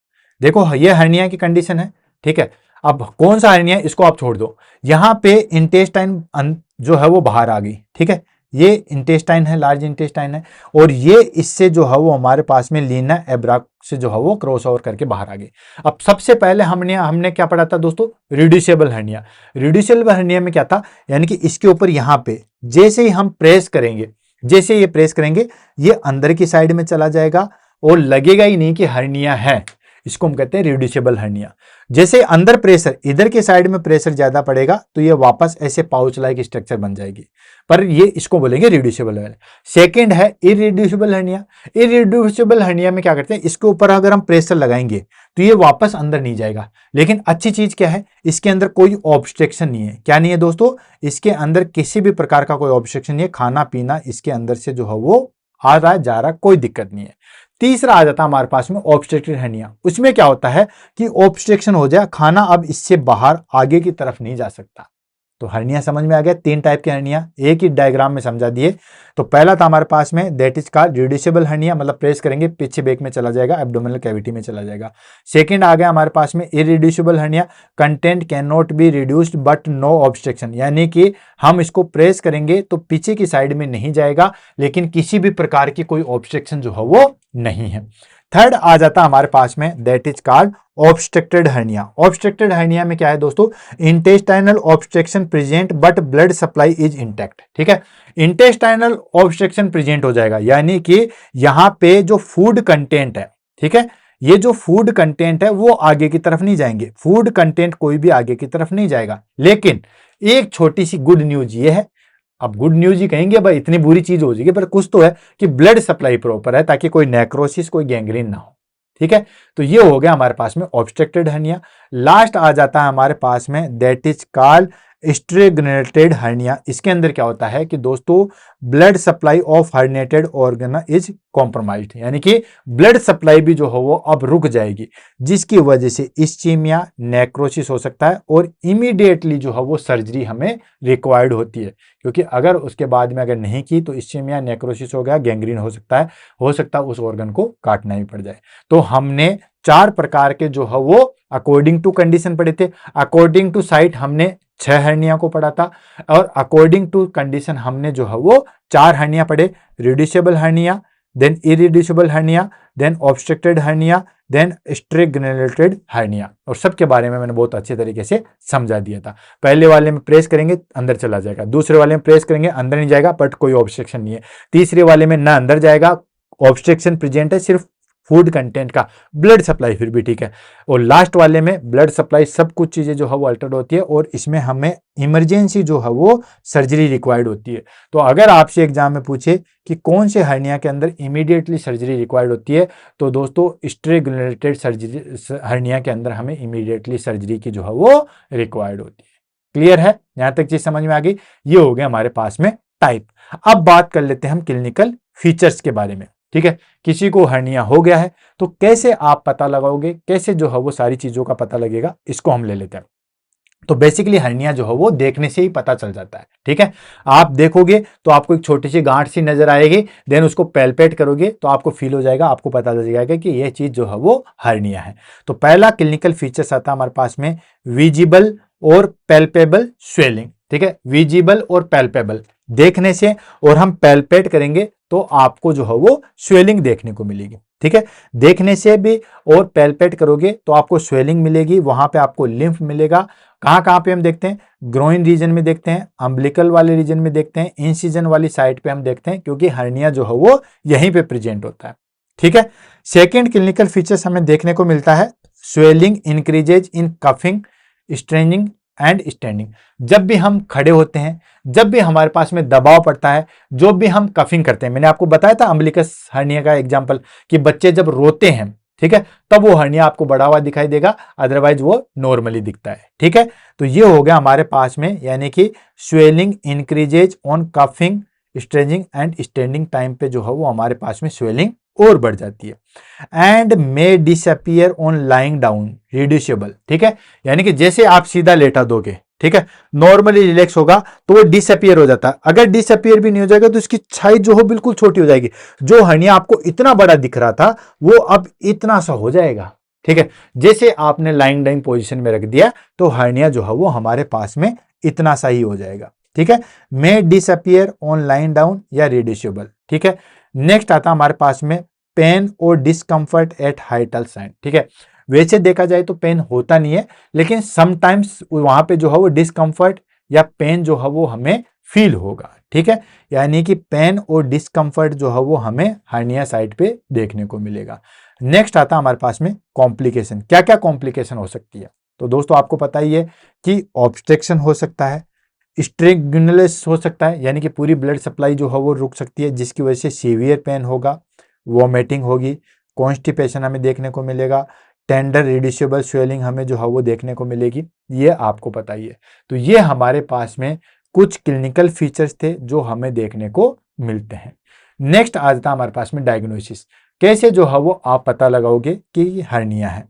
देखो ये हर्निया की कंडीशन है। ठीक है, अब कौन सा हर्निया है इसको आप छोड़ दो, यहां पे इंटेस्टाइन जो है वो बाहर आ गई। ठीक है, ये इंटेस्टाइन है, लार्ज इंटेस्टाइन है, और ये इससे जो है वो हमारे पास में लीना एब्रा से जो है वो क्रॉस ओवर करके बाहर आ गई। अब सबसे पहले हमने क्या पढ़ा था दोस्तों, रिड्यूसिबल हर्निया। रिड्यूसिबल हर्निया में क्या था, यानी कि इसके ऊपर यहां पे जैसे ही हम प्रेस करेंगे, जैसे ये प्रेस करेंगे, ये अंदर की साइड में चला जाएगा और लगेगा ही नहीं कि हर्निया है, इसको हम कहते हैं रिड्यूसिबल हर्निया। जैसे अंदर प्रेशर, इधर के साइड में प्रेशर ज्यादा पड़ेगा तो ये वापस ऐसे पाउच लाइक स्ट्रक्चर बन जाएगी, पर ये इसको बोलेंगे रिड्यूसिबल हर्निया। सेकंड है इरिड्यूसिबल हर्निया। इरिड्यूसिबल हर्निया में क्या करते हैं, इसके ऊपर अगर हम प्रेशर लगाएंगे तो ये वापस अंदर नहीं जाएगा, लेकिन अच्छी चीज क्या है, इसके अंदर कोई ऑब्स्ट्रक्शन नहीं है। क्या नहीं है दोस्तों, इसके अंदर किसी भी प्रकार का कोई ऑब्स्ट्रक्शन नहीं है, खाना पीना इसके अंदर से जो है वो आ रहा है, जा रहा है, कोई दिक्कत नहीं है। तीसरा आ जाता है हमारे पास में ऑब्स्ट्रक्टेड हर्निया। उसमें क्या होता है कि ऑब्स्ट्रक्शन हो जाए, खाना अब इससे बाहर आगे की तरफ नहीं जा सकता। तो हर्निया समझ में आ गया, तीन टाइप के हर्निया एक ही डायग्राम में समझा दिए। तो पहला था हमारे पास में that is called reducible hernia, मतलब प्रेस करेंगे पीछे बैक में चला जाएगा, एब्डोमिनल कैविटी में चला जाएगा। सेकंड आ गया हमारे पास में irreducible hernia, content can not be reduced but no obstruction, यानी कि हम इसको प्रेस करेंगे तो पीछे की साइड में नहीं जाएगा, लेकिन किसी भी प्रकार की कोई ऑब्स्ट्रक्शन जो है वो नहीं है। थर्ड आ जाता हमारे पास में that is called obstructed hernia. Obstructed hernia में क्या है दोस्तों, intestinal obstruction present but blood supply is intact. ठीक है, इंटेस्टाइनल ऑब्स्ट्रक्शन प्रेजेंट हो जाएगा, यानी कि यहां पे जो फूड कंटेंट है, ठीक है, ये जो फूड कंटेंट है वो आगे की तरफ नहीं जाएंगे, फूड कंटेंट कोई भी आगे की तरफ नहीं जाएगा। लेकिन एक छोटी सी गुड न्यूज ये है, अब गुड न्यूज ही कहेंगे भाई, इतनी बुरी चीज हो जाएगी, पर कुछ तो है कि ब्लड सप्लाई प्रॉपर है, ताकि कोई नेक्रोसिस, कोई गैंग्रीन ना हो। ठीक है, तो ये हो गया हमारे पास में ऑब्स्ट्रक्टेड हर्निया। लास्ट आ जाता है हमारे पास में दैट इज कॉल्ड स्ट्रेगनेटेड हर्निया, इसके अंदर क्या होता है कि दोस्तों blood supply of herniated organ is compromised, यानी कि ब्लड सप्लाई भी जो है वो अब रुक जाएगी, जिसकी वजह से इस्चीमिया, नेक्रोसिस हो सकता है और इमीडिएटली जो है वो सर्जरी हमें रिक्वायर्ड होती है, क्योंकि अगर उसके बाद में अगर नहीं की तो इस्चीमिया, नेक्रोसिस हो गया, गैंग्रीन हो सकता है उस ऑर्गन को काटना ही पड़ जाए। तो हमने 4 प्रकार के जो है वो अकॉर्डिंग टू कंडीशन पढ़े थे। अकॉर्डिंग टू साइट हमने 6 हर्निया को पढ़ा था और अकॉर्डिंग टू कंडीशन हमने जो है वो 4 हर्निया पढ़े, reducible hernia, then irreducible hernia, then obstructed hernia, then strangulated hernia, और सबके बारे में मैंने बहुत अच्छे तरीके से समझा दिया था। पहले वाले में प्रेस करेंगे अंदर चला जाएगा, दूसरे वाले में प्रेस करेंगे अंदर नहीं जाएगा बट कोई ऑब्स्ट्रक्शन नहीं है, तीसरे वाले में ना अंदर जाएगा, ऑब्स्ट्रक्शन प्रेजेंट है, सिर्फ फूड कंटेंट का, ब्लड सप्लाई फिर भी ठीक है, और लास्ट वाले में ब्लड सप्लाई सब कुछ चीजें जो है वो अल्टर्ड होती है और इसमें हमें इमरजेंसी जो है वो सर्जरी रिक्वायर्ड होती है। तो अगर आपसे एग्जाम में पूछे कि कौन से हर्निया के अंदर इमीडिएटली सर्जरी रिक्वायर्ड होती है, तो दोस्तों स्ट्रेगनेटेड सर्जरी हर्निया के अंदर हमें इमीडिएटली सर्जरी की जो है वो रिक्वायर्ड होती है। क्लियर है, यहां तक चीज समझ में आ गई। ये हो गया हमारे पास में टाइप। अब बात कर लेते हैं हम क्लिनिकल फीचर्स के बारे में। ठीक है, किसी को हर्निया हो गया है तो कैसे आप पता लगाओगे, कैसे जो है वो सारी चीजों का पता लगेगा, इसको हम ले लेते हैं। तो बेसिकली हर्निया जो है वो देखने से ही पता चल जाता है। ठीक है, आप देखोगे तो आपको एक छोटी सी गांठ सी नजर आएगी, देन उसको पैल्पेट करोगे तो आपको फील हो जाएगा, आपको पता चल जाएगा कि यह चीज जो है वो हर्निया है। तो पहला क्लिनिकल फीचर्स आता है हमारे पास में विजिबल और पैल्पेबल स्वेलिंग। ठीक है, विजिबल और पैल्पेबल, देखने से और हम पैल्पेट करेंगे तो आपको जो है वो स्वेलिंग देखने को मिलेगी। ठीक है, देखने से भी और पैल्पेट करोगे तो आपको स्वेलिंग मिलेगी, वहां पे आपको लिम्फ मिलेगा। कहां कहां पे हम देखते हैं, ग्रोइन रीजन में देखते हैं, अम्बिलिकल वाले रीजन में देखते हैं, इंसिजन वाली साइड पे हम देखते हैं, क्योंकि हर्निया जो है वो यहीं पे प्रेजेंट होता है। ठीक है, सेकेंड क्लिनिकल फीचर्स हमें देखने को मिलता है swelling increases in coughing, straining and standing. जब भी हम खड़े होते हैं, जब भी हमारे पास में दबाव पड़ता है, जो भी हम कफिंग करते हैं, मैंने आपको बताया था अम्बिलिकस हर्निया का एग्जांपल कि बच्चे जब रोते हैं, ठीक है, तब वो हर्निया आपको बढ़ा हुआ दिखाई देगा, अदरवाइज वो नॉर्मली दिखता है। ठीक है, तो ये हो गया हमारे पास में, यानी कि swelling increases on coughing, stretching and standing time पे जो है वो हमारे पास में स्वेलिंग और बढ़ जाती है। And may disappear on lying down, reducible. ठीक है, यानी कि जैसे आप सीधा लेटा दोगे, ठीक है, नॉर्मली रिलैक्स होगा तो वो डिसअपियर हो जाता है। अगर डिसअपियर भी नहीं हो जाएगा तो इसकी साइज जो हो बिल्कुल छोटी हो जाएगी। जो हर्निया आपको इतना बड़ा दिख रहा था वो अब इतना सा हो जाएगा। ठीक है, जैसे आपने लाइंग डाउन पोजीशन में रख दिया तो हर्निया जो है वो हमारे पास में इतना सा ही हो जाएगा। ठीक है, मे डिसअपियर ऑन लाइन डाउन या रिड्यूसिबल। ठीक है, नेक्स्ट आता हमारे पास में पेन और डिस्कंफर्ट एट हाइटल साइन। ठीक है, वैसे देखा जाए तो पेन होता नहीं है, लेकिन समटाइम्स वहां पे जो है वो डिस्कंफर्ट या पेन जो है वो हमें फील होगा। ठीक है, यानी कि पेन और डिस्कंफर्ट जो है वो हमें हर्निया साइड पे देखने को मिलेगा। नेक्स्ट आता हमारे पास में कॉम्प्लिकेशन। क्या क्या कॉम्प्लिकेशन हो सकती है, तो दोस्तों आपको पता ही है कि ऑब्स्ट्रक्शन हो सकता है, स्ट्रेगुलस हो सकता है, यानी कि पूरी ब्लड सप्लाई जो है वो रुक सकती है, जिसकी वजह से सीवियर पेन होगा, वॉमिटिंग होगी, कॉन्स्टिपेशन हमें देखने को मिलेगा, टेंडर रिड्यूसिबल स्वेलिंग हमें जो है वो देखने को मिलेगी। ये आपको पता ही है। तो ये हमारे पास में कुछ क्लिनिकल फीचर्स थे जो हमें देखने को मिलते हैं। नेक्स्ट आ जाता हमारे पास में डायग्नोसिस। कैसे जो है वो आप पता लगाओगे कि ये हर्निया है,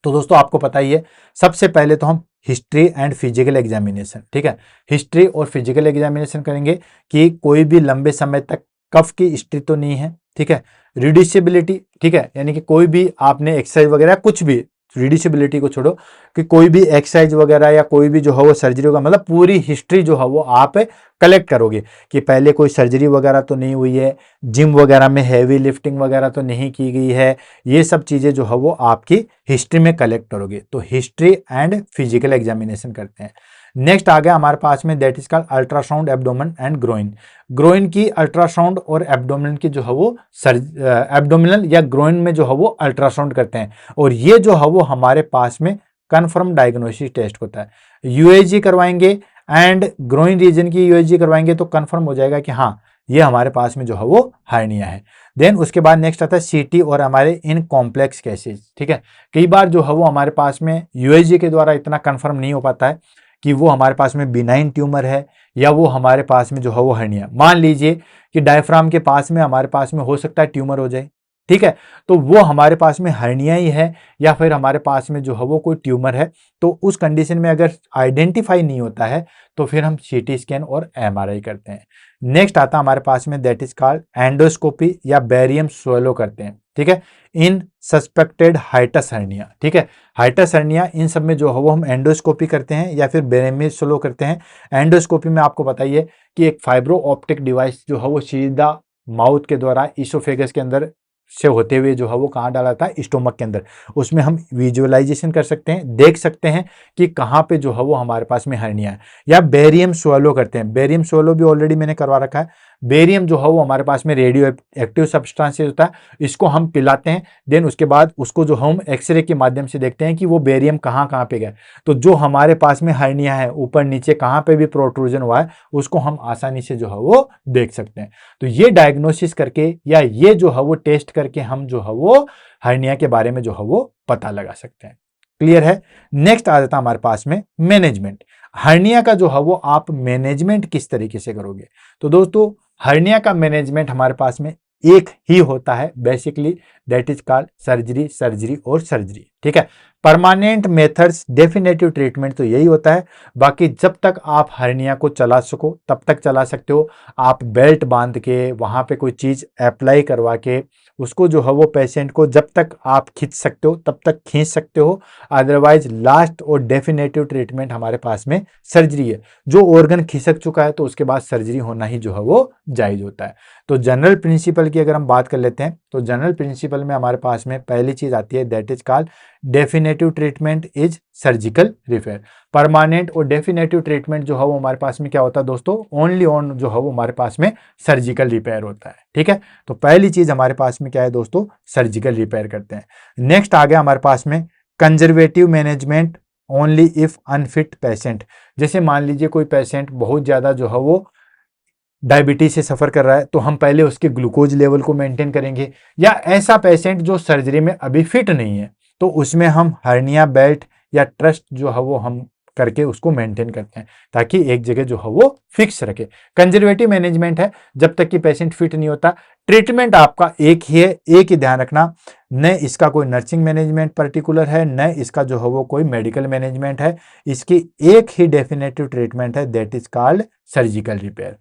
तो दोस्तों आपको पता ही है, सबसे पहले तो हम हिस्ट्री एंड फिजिकल एग्जामिनेशन, ठीक है, हिस्ट्री और फिजिकल एग्जामिनेशन करेंगे कि कोई भी लंबे समय तक कफ की हिस्ट्री तो नहीं है। ठीक है, रिड्यूसिबिलिटी, ठीक है, यानी कि कोई भी आपने एक्सरसाइज वगैरह कुछ भी, रिड्यूसिबिलिटी को छोड़ो, कि कोई भी एक्सरसाइज वगैरह या कोई भी जो है वो सर्जरी होगा, मतलब पूरी हिस्ट्री जो है वो आप कलेक्ट करोगे कि पहले कोई सर्जरी वगैरह तो नहीं हुई है, जिम वगैरह में हैवी लिफ्टिंग वगैरह तो नहीं की गई है, ये सब चीज़ें जो है वो आपकी हिस्ट्री में कलेक्ट करोगे। तो हिस्ट्री एंड फिजिकल एग्जामिनेशन करते हैं। नेक्स्ट आ गया हमारे पास में, that is called ultrasound abdomen and groin. Groin की अल्ट्रासाउंड और एब्डोमेन की जो है वो एब्डोमिनल या ग्रोइन में जो है वो अल्ट्रासाउंड करते हैं, और ये जो है वो हमारे पास में कन्फर्म डायग्नोसिस टेस्ट होता है। यूएजी करवाएंगे एंड ग्रोइन रीजन की यूएजी करवाएंगे तो कन्फर्म हो जाएगा कि हाँ ये हमारे पास में जो है वो हर्निया है। देन उसके बाद नेक्स्ट आता है सीटी और हमारे इन कॉम्प्लेक्स केसेस। ठीक है, कई बार जो है वो हमारे पास में यूएजी के द्वारा इतना कंफर्म नहीं हो पाता है कि वो हमारे पास में बिनाइन ट्यूमर है या वो हमारे पास में जो है वो हर्निया। मान लीजिए कि डायफ्राम के पास में हमारे पास में हो सकता है ट्यूमर हो जाए, ठीक है, तो वो हमारे पास में हर्निया ही है या फिर हमारे पास में जो है वो कोई ट्यूमर है। तो उस कंडीशन में अगर आइडेंटिफाई नहीं होता है तो फिर हम सीटी स्कैन और एमआरआई करते हैं। नेक्स्ट आता है हमारे पास में दैट इज कॉल्ड एंडोस्कोपी या बेरियम स्वेलो करते हैं, ठीक है, इन सस्पेक्टेड हाइटस हर्निया, ठीक है। हाइटस हर्निया इन सब में जो है वो हम एंडोस्कोपी करते हैं या फिर बेरियम स्वेलो करते हैं। एंडोस्कोपी में आपको बताइए कि एक फाइब्रो ऑप्टिक डिवाइस जो है वो सीधा माउथ के द्वारा इसोफेगस के अंदर से होते हुए जो है वो कहाँ डाला था, स्टोमक के अंदर। उसमें हम विजुअलाइजेशन कर सकते हैं, देख सकते हैं कि कहाँ पे जो है वो हमारे पास में हर्निया है। या बेरियम स्वेलो करते हैं, बेरियम स्वेलो भी ऑलरेडी मैंने करवा रखा है। बेरियम जो है वो हमारे पास में रेडियो एक्टिव सब्सटेंस होता है, इसको हम पिलाते हैं, देन उसके बाद उसको जो हम एक्सरे के माध्यम से देखते हैं कि वो बेरियम कहाँ कहाँ पे गया। तो जो हमारे पास में हर्निया है ऊपर नीचे कहाँ पे भी प्रोट्रूजन हुआ है उसको हम आसानी से जो है वो देख सकते हैं। तो ये डायग्नोसिस करके या ये जो है वो टेस्ट करके हम जो है वो हर्निया के बारे में जो है वो पता लगा सकते हैं। क्लियर है। नेक्स्ट आ जाता है हमारे पास में मैनेजमेंट। हर्निया का जो है वो आप मैनेजमेंट किस तरीके से करोगे। तो दोस्तों हर्निया का मैनेजमेंट हमारे पास में एक ही होता है basically, that is called surgery, surgery और सर्जरी, ठीक है। परमानेंट मेथड्स, डेफिनेटिव ट्रीटमेंट तो यही होता है। बाकी जब तक आप हर्निया को चला सको तब तक चला सकते हो। आप बेल्ट बांध के वहां पे कोई चीज अप्लाई करवा के उसको जो है वो पेशेंट को जब तक आप खींच सकते हो तब तक खींच सकते हो। अदरवाइज लास्ट और डेफिनेटिव ट्रीटमेंट हमारे पास में सर्जरी है। जो ऑर्गन खिसक चुका है तो उसके बाद सर्जरी होना ही जो है वो जायज होता है। तो जनरल प्रिंसिपल की अगर हम बात कर लेते हैं तो जनरल प्रिंसिपल में हमारे पास में पहली चीज आती है that is called definitive treatment is surgical repair. Permanent और डेफिनेटिव ट्रीटमेंट जो है वो हमारे पास में क्या होता है दोस्तों, ओनली ऑन जो है वो हमारे पास में सर्जिकल रिपेयर होता है, ठीक है। तो पहली चीज हमारे पास में क्या है दोस्तों, सर्जिकल रिपेयर करते हैं। नेक्स्ट आ गया हमारे पास में conservative management only if unfit patient. जैसे मान लीजिए कोई पेशेंट बहुत ज्यादा जो है वो डायबिटीज से सफर कर रहा है तो हम पहले उसके ग्लूकोज लेवल को मेंटेन करेंगे। या ऐसा पेशेंट जो सर्जरी में अभी फिट नहीं है तो उसमें हम हर्निया बेल्ट या ट्रस्ट जो है वो हम करके उसको मेंटेन करते हैं ताकि एक जगह जो है वो फिक्स रखे। कंजर्वेटिव मैनेजमेंट है जब तक कि पेशेंट फिट नहीं होता। ट्रीटमेंट आपका एक ही है, एक ही ध्यान रखना, न इसका कोई नर्सिंग मैनेजमेंट पर्टिकुलर है न इसका जो है वो कोई मेडिकल मैनेजमेंट है। इसकी एक ही डेफिनेटिव ट्रीटमेंट है that is called surgical repair.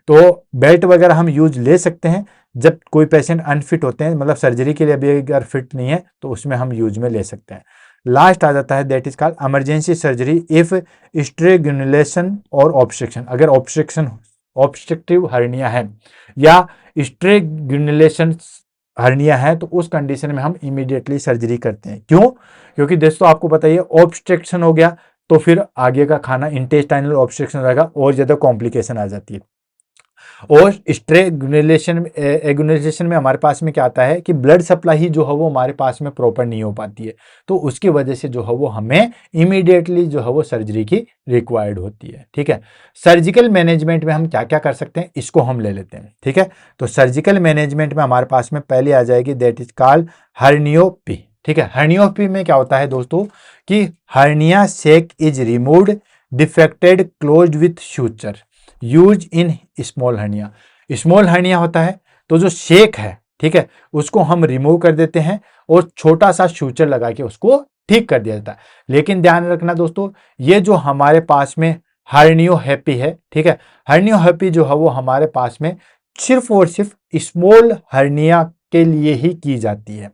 तो बेल्ट वगैरह हम यूज ले सकते हैं जब कोई पेशेंट अनफिट होते हैं, मतलब सर्जरी के लिए अभी अगर फिट नहीं है तो उसमें हम यूज में ले सकते हैं। लास्ट आ जाता है that is called emergency surgery if strangulation or obstruction. अगर ऑब्स्ट्रक्टिव हर्निया है या स्ट्रेगुलेशन हर्निया है तो उस कंडीशन में हम इमीडिएटली सर्जरी करते हैं। क्यों? क्योंकि दोस्तों आपको पता ही है ऑब्स्ट्रक्शन हो गया तो फिर आगे का खाना इंटेस्टाइनल ऑब्स्ट्रक्शन रहेगा और ज्यादा कॉम्प्लिकेशन आ जाती है। और एगुनेशन में हमारे पास में क्या आता है कि ब्लड सप्लाई ही जो है वो हमारे पास में प्रॉपर नहीं हो पाती है, तो उसकी वजह से जो है वो हमें इमीडिएटली जो है वो सर्जरी की रिक्वायर्ड होती है, ठीक है। सर्जिकल मैनेजमेंट में हम क्या क्या कर सकते हैं इसको हम ले लेते हैं, ठीक है। तो सर्जिकल मैनेजमेंट में हमारे पास में पहले आ जाएगी दैट इज कॉल्ड हर्नियोपी, ठीक है। हर्नियोपी में क्या होता है दोस्तों कि hernia sac is removed defected closed with suture use in small hernia. Small hernia होता है तो जो शेक है, ठीक है, उसको हम रिमूव कर देते हैं और छोटा सा सूचर लगा के उसको ठीक कर दिया जाता है। लेकिन ध्यान रखना दोस्तों, ये जो हमारे पास में हर्नियोपैथी है, ठीक है, हर्नियोपैथी जो है वो हमारे पास में सिर्फ और सिर्फ स्मॉल हर्निया के लिए ही की जाती है।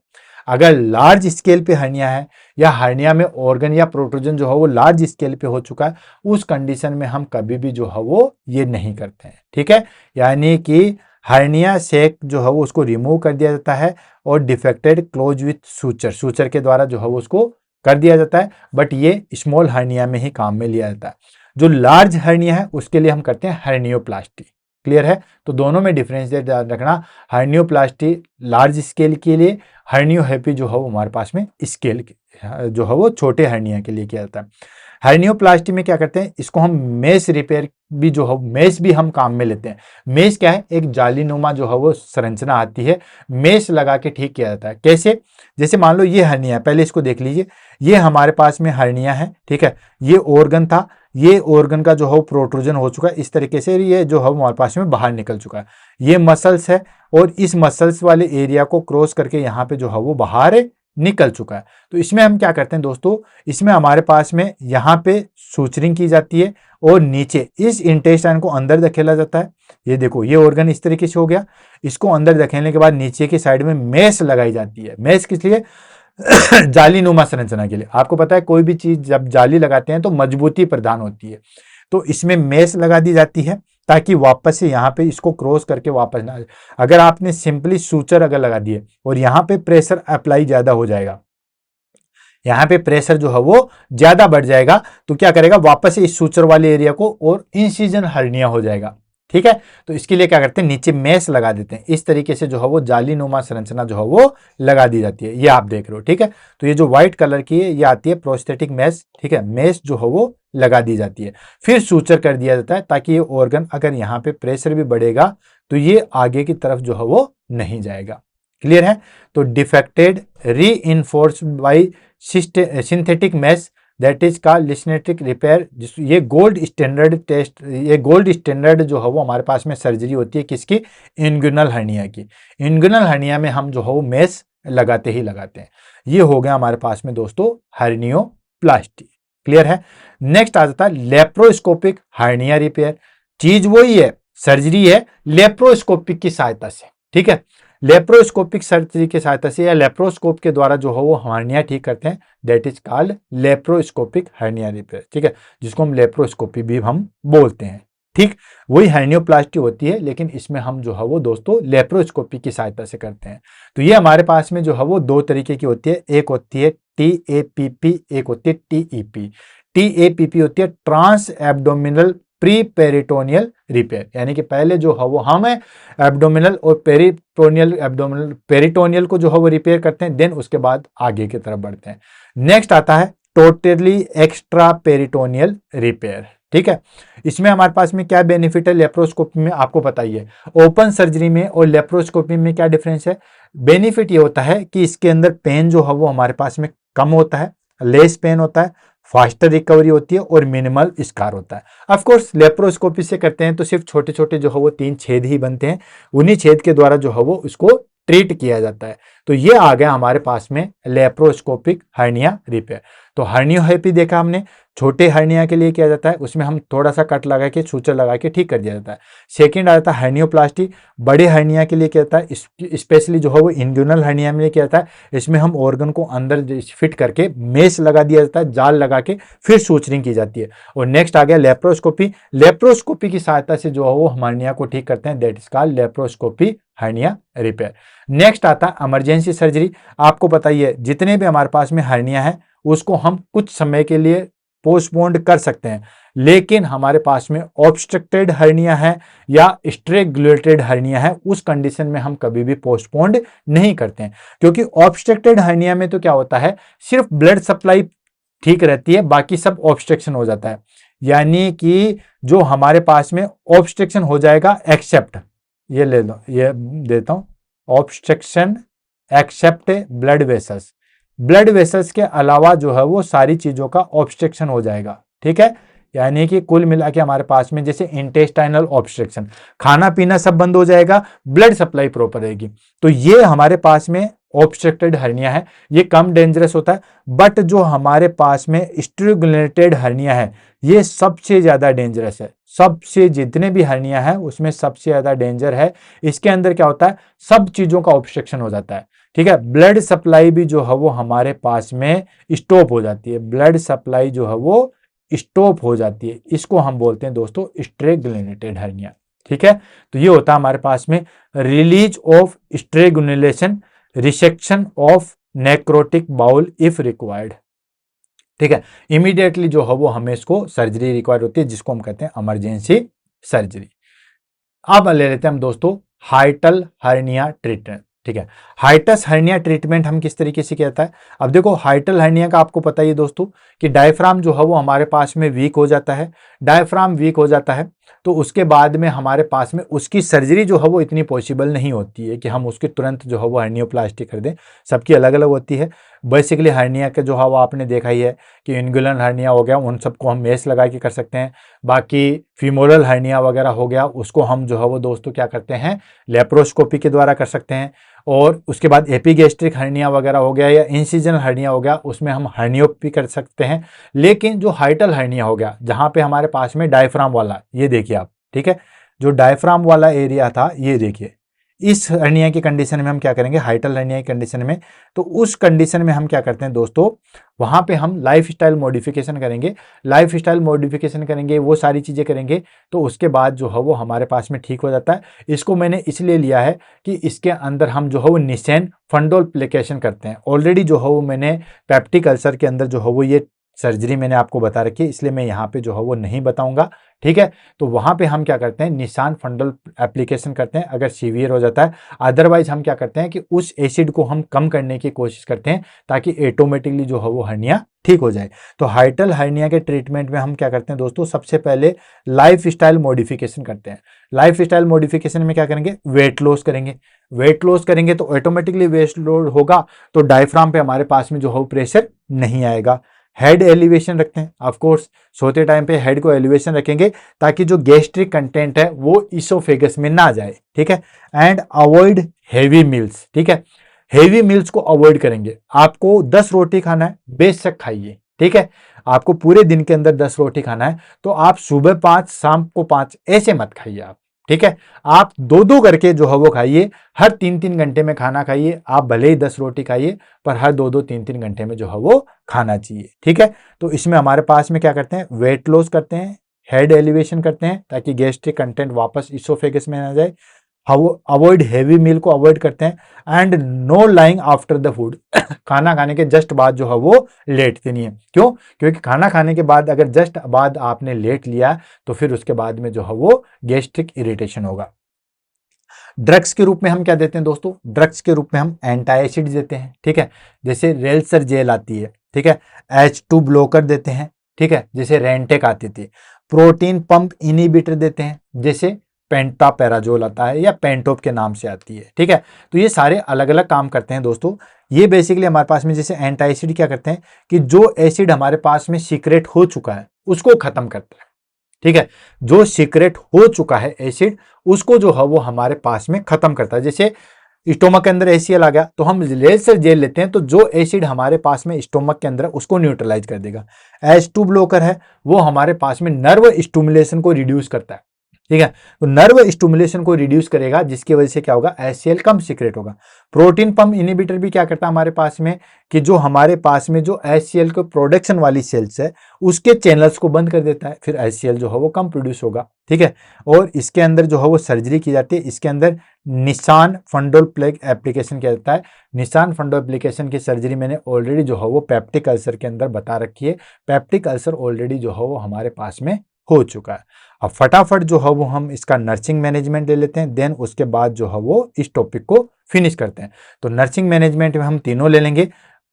अगर लार्ज स्केल पे हर्निया है या हर्निया में ऑर्गन या प्रोट्रूजन जो है वो लार्ज स्केल पे हो चुका है, उस कंडीशन में हम कभी भी जो है वो ये नहीं करते हैं, ठीक है। यानी कि हर्निया सेक जो है वो उसको रिमूव कर दिया जाता है और डिफेक्टेड क्लोज विथ सूचर के द्वारा जो है वो उसको कर दिया जाता है। बट ये स्मॉल हर्निया में ही काम में लिया जाता है। जो लार्ज हर्निया है उसके लिए हम करते हैं हर्नियोप्लास्टी। क्लियर है। तो दोनों में डिफरेंशिएट रखना, हर्नियोप्लास्टी लार्ज स्केल के लिए, हर्नियोपैथी जो है वो हमारे पास में स्केल जो है वो छोटे हर्निया के लिए किया जाता है। हर्नियोप्लास्टी में क्या करते हैं, इसको हम मेश रिपेयर भी जो है मेश भी हम काम में लेते हैं। मेश क्या है, एक जालीनुमा जो है वो संरचना आती है, मेश लगा के ठीक किया जाता है। कैसे? जैसे मान लो ये हर्निया है, पहले इसको देख लीजिए, ये हमारे पास में हर्निया है, ठीक है, ये ऑर्गन था, ये ऑर्गन का जो है प्रोट्रूजन हो चुका है, इस तरीके से ये जो है हमारे पास में बाहर निकल चुका है। ये मसल्स है और इस मसल्स वाले एरिया को क्रॉस करके यहाँ पे जो है वो बाहर निकल चुका है। तो इसमें हम क्या करते हैं दोस्तों, इसमें हमारे पास में यहाँ पे सूचरिंग की जाती है और नीचे इस इंटेस्टाइन को अंदर धकेला जाता है। ये देखो ये ऑर्गन इस तरीके से हो गया, इसको अंदर धकेलने के बाद नीचे की साइड में मेश लगाई जाती है। मेश किस लिए? जालीनुमा संरचना के लिए। आपको पता है कोई भी चीज जब जाली लगाते हैं तो मजबूती प्रदान होती है, तो इसमें मेश लगा दी जाती है ताकि वापस से यहाँ पे इसको क्रॉस करके वापस ना। अगर आपने सिंपली सूचर अगर लगा दिए और यहाँ पे प्रेशर अप्लाई ज्यादा हो जाएगा, यहाँ पे प्रेशर जो है वो ज्यादा बढ़ जाएगा, तो क्या करेगा वापस से इस सूचर वाले एरिया को और इंसिजन हर्निया हो जाएगा। ठीक है, तो इसके लिए क्या करते हैं नीचे मेश लगा देते हैं। इस तरीके से जो है वो जालीनुमा संरचना जो है वो लगा दी जाती है। ये आप देख रहे हो। ठीक है, तो ये जो व्हाइट कलर की है ये आती है प्रोस्थेटिक मेश। ठीक है, मेश जो है वो लगा दी जाती है, फिर सूचर कर दिया जाता है ताकि ये ऑर्गन अगर यहाँ पे प्रेशर भी बढ़ेगा तो ये आगे की तरफ जो है वो नहीं जाएगा। क्लियर है? तो डिफेक्टेड री enforced by synthetic mesh that is का लिस्नेटिक रिपेयर। ये गोल्ड स्टैंडर्ड टेस्ट, ये गोल्ड स्टैंडर्ड जो है वो हमारे पास में सर्जरी होती है किसकी? इंग्युनल हर्निया की। इंग्युनल हर्निया में हम जो है वो मेश लगाते ही लगाते हैं। ये हो गया हमारे पास में दोस्तों हर्नियोप्लास्टी। क्लियर है? नेक्स्ट आ जाता है लेप्रोस्कोपिक हर्निया रिपेयर। चीज वही है, सर्जरी है लेप्रोस्कोपिक की सहायता से। ठीक है, लेप्रोस्कोपिक सर्जरी की सहायता से या लेप्रोस्कोप के द्वारा जो है वो हर्निया ठीक करते हैं, that is called laparoscopic hernia repair. ठीक है, जिसको हम लेप्रोस्कोपी भी हम बोलते हैं। ठीक, वही हर्नियोप्लास्टी होती है लेकिन इसमें हम जो है वो दोस्तों लेप्रोस्कोपी की सहायता से करते हैं। तो ये हमारे पास में जो है वो दो तरीके की होती है, एक होती है TAPP, एक होती है TEP। TAPP होती है trans abdominal pre peritoneal repair, यानी कि पहले जो है वो हम एब्डोमिनल और पेरिटोनियल को जो है वो रिपेयर करते हैं, देन उसके बाद आगे की तरफ बढ़ते हैं। नेक्स्ट आता है टोटली एक्स्ट्रा पेरिटोनियल रिपेयर। ठीक है, इसमें हमारे पास में क्या बेनिफिट है लेप्रोस्कोपी में आपको पता ही है। ओपन सर्जरी में और लेप्रोस्कोपी में क्या डिफरेंस है? बेनिफिट ये होता है कि इसके अंदर पेन जो है वो हमारे पास में कम होता है, लेस पेन होता है, फास्टर रिकवरी होती है और मिनिमल स्कार होता है। ऑफ कोर्स लेप्रोस्कोपी से करते हैं तो सिर्फ छोटे छोटे जो है वो 3 छेद ही बनते हैं, उन्हीं छेद के द्वारा जो है वो उसको ट्रीट किया जाता है। तो ये आ गया हमारे पास में लेप्रोस्कोपिक हर्निया रिपेयर। तो हर्नियोप्लास्टी देखा हमने, छोटे हर्निया के लिए किया जाता है, उसमें हम थोड़ा सा कट लगा के सूचर लगा के ठीक कर दिया जाता है। सेकंड आ जाता है हर्नियोप्लास्टी, बड़े हर्निया के लिए किया जाता है, स्पेशली जो है वो इंग्युनल हर्निया में किया जाता है। इसमें हम ऑर्गन को अंदर फिट करके मेश लगा दिया जाता है, जाल लगा के फिर सूचरिंग की जाती है। और नेक्स्ट आ गया लेप्रोस्कोपी। लेप्रोस्कोपी की सहायता से जो है वो हर्निया को ठीक करते हैं, that is called laparoscopy hernia repair. Next आता है इमरजेंसी सर्जरी। आपको पता ही है जितने भी हमारे पास में हर्निया है उसको हम कुछ समय के लिए पोस्टपोन्ड कर सकते हैं, लेकिन हमारे पास में ऑब्स्ट्रक्टेड हर्निया है या स्ट्रेगुलेटेड हर्निया है, उस कंडीशन में हम कभी भी पोस्टपोन्ड नहीं करते हैं। क्योंकि ऑब्स्ट्रक्टेड हर्निया में तो क्या होता है, सिर्फ ब्लड सप्लाई ठीक रहती है, बाकी सब ऑब्स्ट्रक्शन हो जाता है। यानी कि जो हमारे पास में ऑब्स्ट्रक्शन हो जाएगा एक्सेप्ट, ये ले लो, ये देता हूं, obstruction except blood vessels. Blood vessels के अलावा जो है वो सारी चीजों का ऑब्स्ट्रक्शन हो जाएगा। ठीक है, यानी कि कुल मिला के हमारे पास में जैसे इंटेस्टाइनल ऑब्स्ट्रक्शन, खाना पीना सब बंद हो जाएगा, ब्लड सप्लाई प्रॉपर रहेगी। तो ये हमारे पास में ऑब्स्ट्रक्टेड हर्निया है, ये कम डेंजरस होता है। बट जो हमारे पास में स्ट्रेगुलेटेड हर्निया है ये सबसे ज्यादा डेंजरस है। सबसे जितने भी हर्निया है उसमें सबसे ज्यादा डेंजर है। इसके अंदर क्या होता है, सब चीजों का ऑब्स्ट्रक्शन हो जाता है। ठीक है, ब्लड सप्लाई भी जो है वो हमारे पास में स्टॉप हो जाती है, ब्लड सप्लाई जो है वो स्टॉप हो जाती है। इसको हम बोलते हैं दोस्तों स्ट्रेगुलेटेड हर्निया। ठीक है, तो ये होता है हमारे पास में release of strangulation, resection of necrotic bowel if required. ठीक है, इमीडिएटली जो है वो हमें इसको सर्जरी रिक्वायर होती है, जिसको हम कहते हैं इमरजेंसी सर्जरी। अब ले लेते हैं हम दोस्तों हाइटल हर्निया ट्रीटमेंट। ठीक है, हाइटस हर्निया ट्रीटमेंट हम किस तरीके से किया जाता है? अब देखो हाइटल हर्निया का आपको पता ही है दोस्तों कि डायफ्राम जो है वो हमारे पास में वीक हो जाता है। डायफ्राम वीक हो जाता है तो उसके बाद में हमारे पास में उसकी सर्जरी जो है वो इतनी पॉसिबल नहीं होती है कि हम उसकी तुरंत जो है वो हर्नियोप्लास्टी कर दें। सबकी अलग अलग होती है। बेसिकली हर्निया के जो है वो आपने देखा ही है कि इंगुलर हर्निया हो गया, उन सबको हम मेस लगा के कर सकते हैं। बाकी फीमोरल हर्निया वगैरह हो गया, उसको हम जो है वो दोस्तों क्या करते हैं, लेप्रोस्कोपी के द्वारा कर सकते हैं। और उसके बाद एपिगैस्ट्रिक हर्निया वगैरह हो गया या इंसिजनल हर्निया हो गया, उसमें हम हर्नियोपी कर सकते हैं। लेकिन जो हाइटल हर्निया हो गया, जहां पे हमारे पास में डायफ्राम वाला, ये देखिए आप, ठीक है, जो डायफ्राम वाला एरिया था, ये देखिए, इस हर्निया की कंडीशन में हम क्या करेंगे, हाइटल हर्निया की कंडीशन में, तो उस कंडीशन में हम क्या करते हैं दोस्तों, वहां पे हम लाइफ स्टाइल मॉडिफिकेशन करेंगे। लाइफ स्टाइल मॉडिफिकेशन करेंगे, वो सारी चीजें करेंगे, तो उसके बाद जो है वो हमारे पास में ठीक हो जाता है। इसको मैंने इसलिए लिया है कि इसके अंदर हम जो है वो निसेन फंडोप्लिकेशन करते हैं। ऑलरेडी जो है वो मैंने पेप्टिक अल्सर के अंदर जो है वो ये सर्जरी मैंने आपको बता रखी है, इसलिए मैं यहाँ पे जो है वो नहीं बताऊंगा, ठीक है। तो वहां पे हम क्या करते हैं, निशान फंडल एप्लीकेशन करते हैं अगर सीवियर हो जाता है। अदरवाइज हम क्या करते हैं कि उस एसिड को हम कम करने की कोशिश करते हैं ताकि ऑटोमेटिकली जो है वो हर्निया ठीक हो जाए। तो हाइटल हर्निया के ट्रीटमेंट में हम क्या करते हैं दोस्तों, सबसे पहले लाइफ स्टाइल मॉडिफिकेशन करते हैं। लाइफ स्टाइल मॉडिफिकेशन में क्या करेंगे, वेट लॉस करेंगे। वेट लॉस करेंगे तो ऑटोमेटिकली वेट लॉस होगा, तो डायफ्राम पे हमारे पास में जो है प्रेशर नहीं आएगा। हेड एलिवेशन रखते हैं, ऑफ कोर्स सोते टाइम पे हेड को एलिवेशन रखेंगे ताकि जो गैस्ट्रिक कंटेंट है वो इसोफेगस में ना जाए, ठीक है। एंड अवॉइड हेवी मील्स, ठीक है, हेवी मील्स को अवॉइड करेंगे। आपको 10 रोटी खाना है, बेशक खाइए, ठीक है। आपको पूरे दिन के अंदर 10 रोटी खाना है तो आप सुबह 5 शाम को 5 ऐसे मत खाइए आप, ठीक है। आप 2-2 करके जो है वो खाइए, हर 3-3 घंटे में खाना खाइए। आप भले ही 10 रोटी खाइए पर हर 2-2 3-3 घंटे में जो है वो खाना चाहिए, ठीक है। तो इसमें हमारे पास में क्या करते हैं, वेट लॉस करते हैं, हेड एलिवेशन करते हैं ताकि गैस्ट्रिक कंटेंट वापस इसोफेगस में ना जाए, अवॉइड हेवी मील को अवॉइड करते हैं, and no lying after the food. खाना खाने के जस्ट बाद जो है वो लेटते नहीं है। क्यों? क्योंकि खाना खाने के बाद अगर जस्ट बाद आपने लेट लिया तो फिर उसके बाद में जो है वो गैस्ट्रिक इरिटेशन होगा। ड्रग्स के रूप में हम क्या देते हैं दोस्तों, ड्रग्स के रूप में हम एंटाइसिड देते हैं, ठीक है, जैसे रेलसर जेल आती है, ठीक है। H2 ब्लॉकर देते हैं, ठीक है, जैसे रेंटेक आती थी। प्रोटीन पंप इनिबिटर देते हैं, जैसे पेंटापेराजोल आता है या पेंटोप के नाम से आती है, ठीक है। तो ये सारे अलग अलग काम करते हैं दोस्तों। ये बेसिकली हमारे पास में जैसे एंटाइसिड क्या करते हैं कि जो एसिड हमारे पास में सीक्रेट हो चुका है उसको खत्म करता है, ठीक है। जो सीक्रेट हो चुका है एसिड उसको जो है वो हमारे पास में खत्म करता है। जैसे स्टोमक के अंदर एसीएल आ गया तो हम लेजर जेल लेते हैं तो जो एसिड हमारे पास में स्टोमक के अंदर उसको न्यूट्रलाइज कर देगा। H2 ब्लॉकर है, वो हमारे पास में नर्व स्टिमुलेशन को रिड्यूस करता है, ठीक है। तो नर्व स्टिमुलेशन को रिड्यूस करेगा जिसकी वजह से क्या होगा, HCl कम सीक्रेट होगा। प्रोटीन पंप इनिबिटर भी क्या करता है हमारे पास में कि जो हमारे पास में जो HCl को प्रोडक्शन वाली सेल्स है उसके चैनल्स को बंद कर देता है, फिर HCl जो है वो कम प्रोड्यूस होगा, ठीक है। और इसके अंदर जो है वो सर्जरी की जाती है, इसके अंदर निशान फंडोल प्लेग एप्लीकेशन किया जाता है। निशान फंडो एप्लीकेशन की सर्जरी मैंने ऑलरेडी जो है वो पेप्टिक अल्सर के अंदर बता रखी है। पेप्टिक अल्सर ऑलरेडी जो है वो हमारे पास में हो चुका है। अब फटाफट जो है वो हम इसका नर्सिंग मैनेजमेंट ले लेते हैं, देन उसके बाद जो है वो इस टॉपिक को फिनिश करते हैं। तो नर्सिंग मैनेजमेंट में हम तीनों ले लेंगे।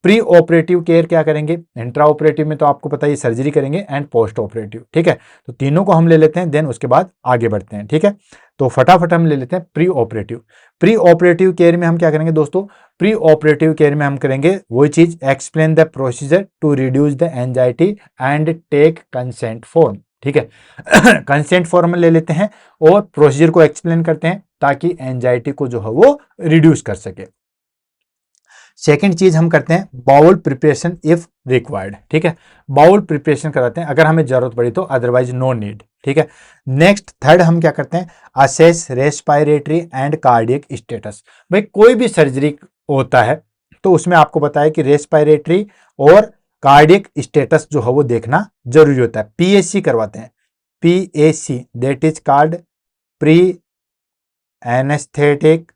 प्री ऑपरेटिव केयर क्या करेंगे, इंट्रा ऑपरेटिव में तो आपको पता है सर्जरी करेंगे, एंड पोस्ट ऑपरेटिव, ठीक है। तो तीनों को हम ले लेते हैं, देन उसके बाद आगे बढ़ते हैं, ठीक है। तो फटाफट हम ले लेते हैं pre operative. Pre operative care में हम क्या करेंगे दोस्तों, प्री ऑपरेटिव केयर में हम करेंगे वही चीज, explain the procedure to reduce the anxiety and take consent form, ठीक है। कंसेंट फॉर्म ले लेते हैं और प्रोसीजर को एक्सप्लेन करते हैं ताकि एंजाइटी को जो है वो रिड्यूस कर सके। सेकेंड चीज हम करते हैं बाउल प्रिपरेशन इफ रिक्वायर्ड, ठीक है। बाउल प्रिपरेशन कराते हैं अगर हमें जरूरत पड़ी तो, अदरवाइज नो नीड, ठीक है। नेक्स्ट थर्ड हम क्या करते हैं, assess respiratory and cardiac status. भाई कोई भी सर्जरी होता है तो उसमें आपको पता है कि रेस्पिरेटरी और कार्डियक स्टेटस जो है वो देखना जरूरी होता है। PAC करवाते हैं, PAC that is called pre anaesthetic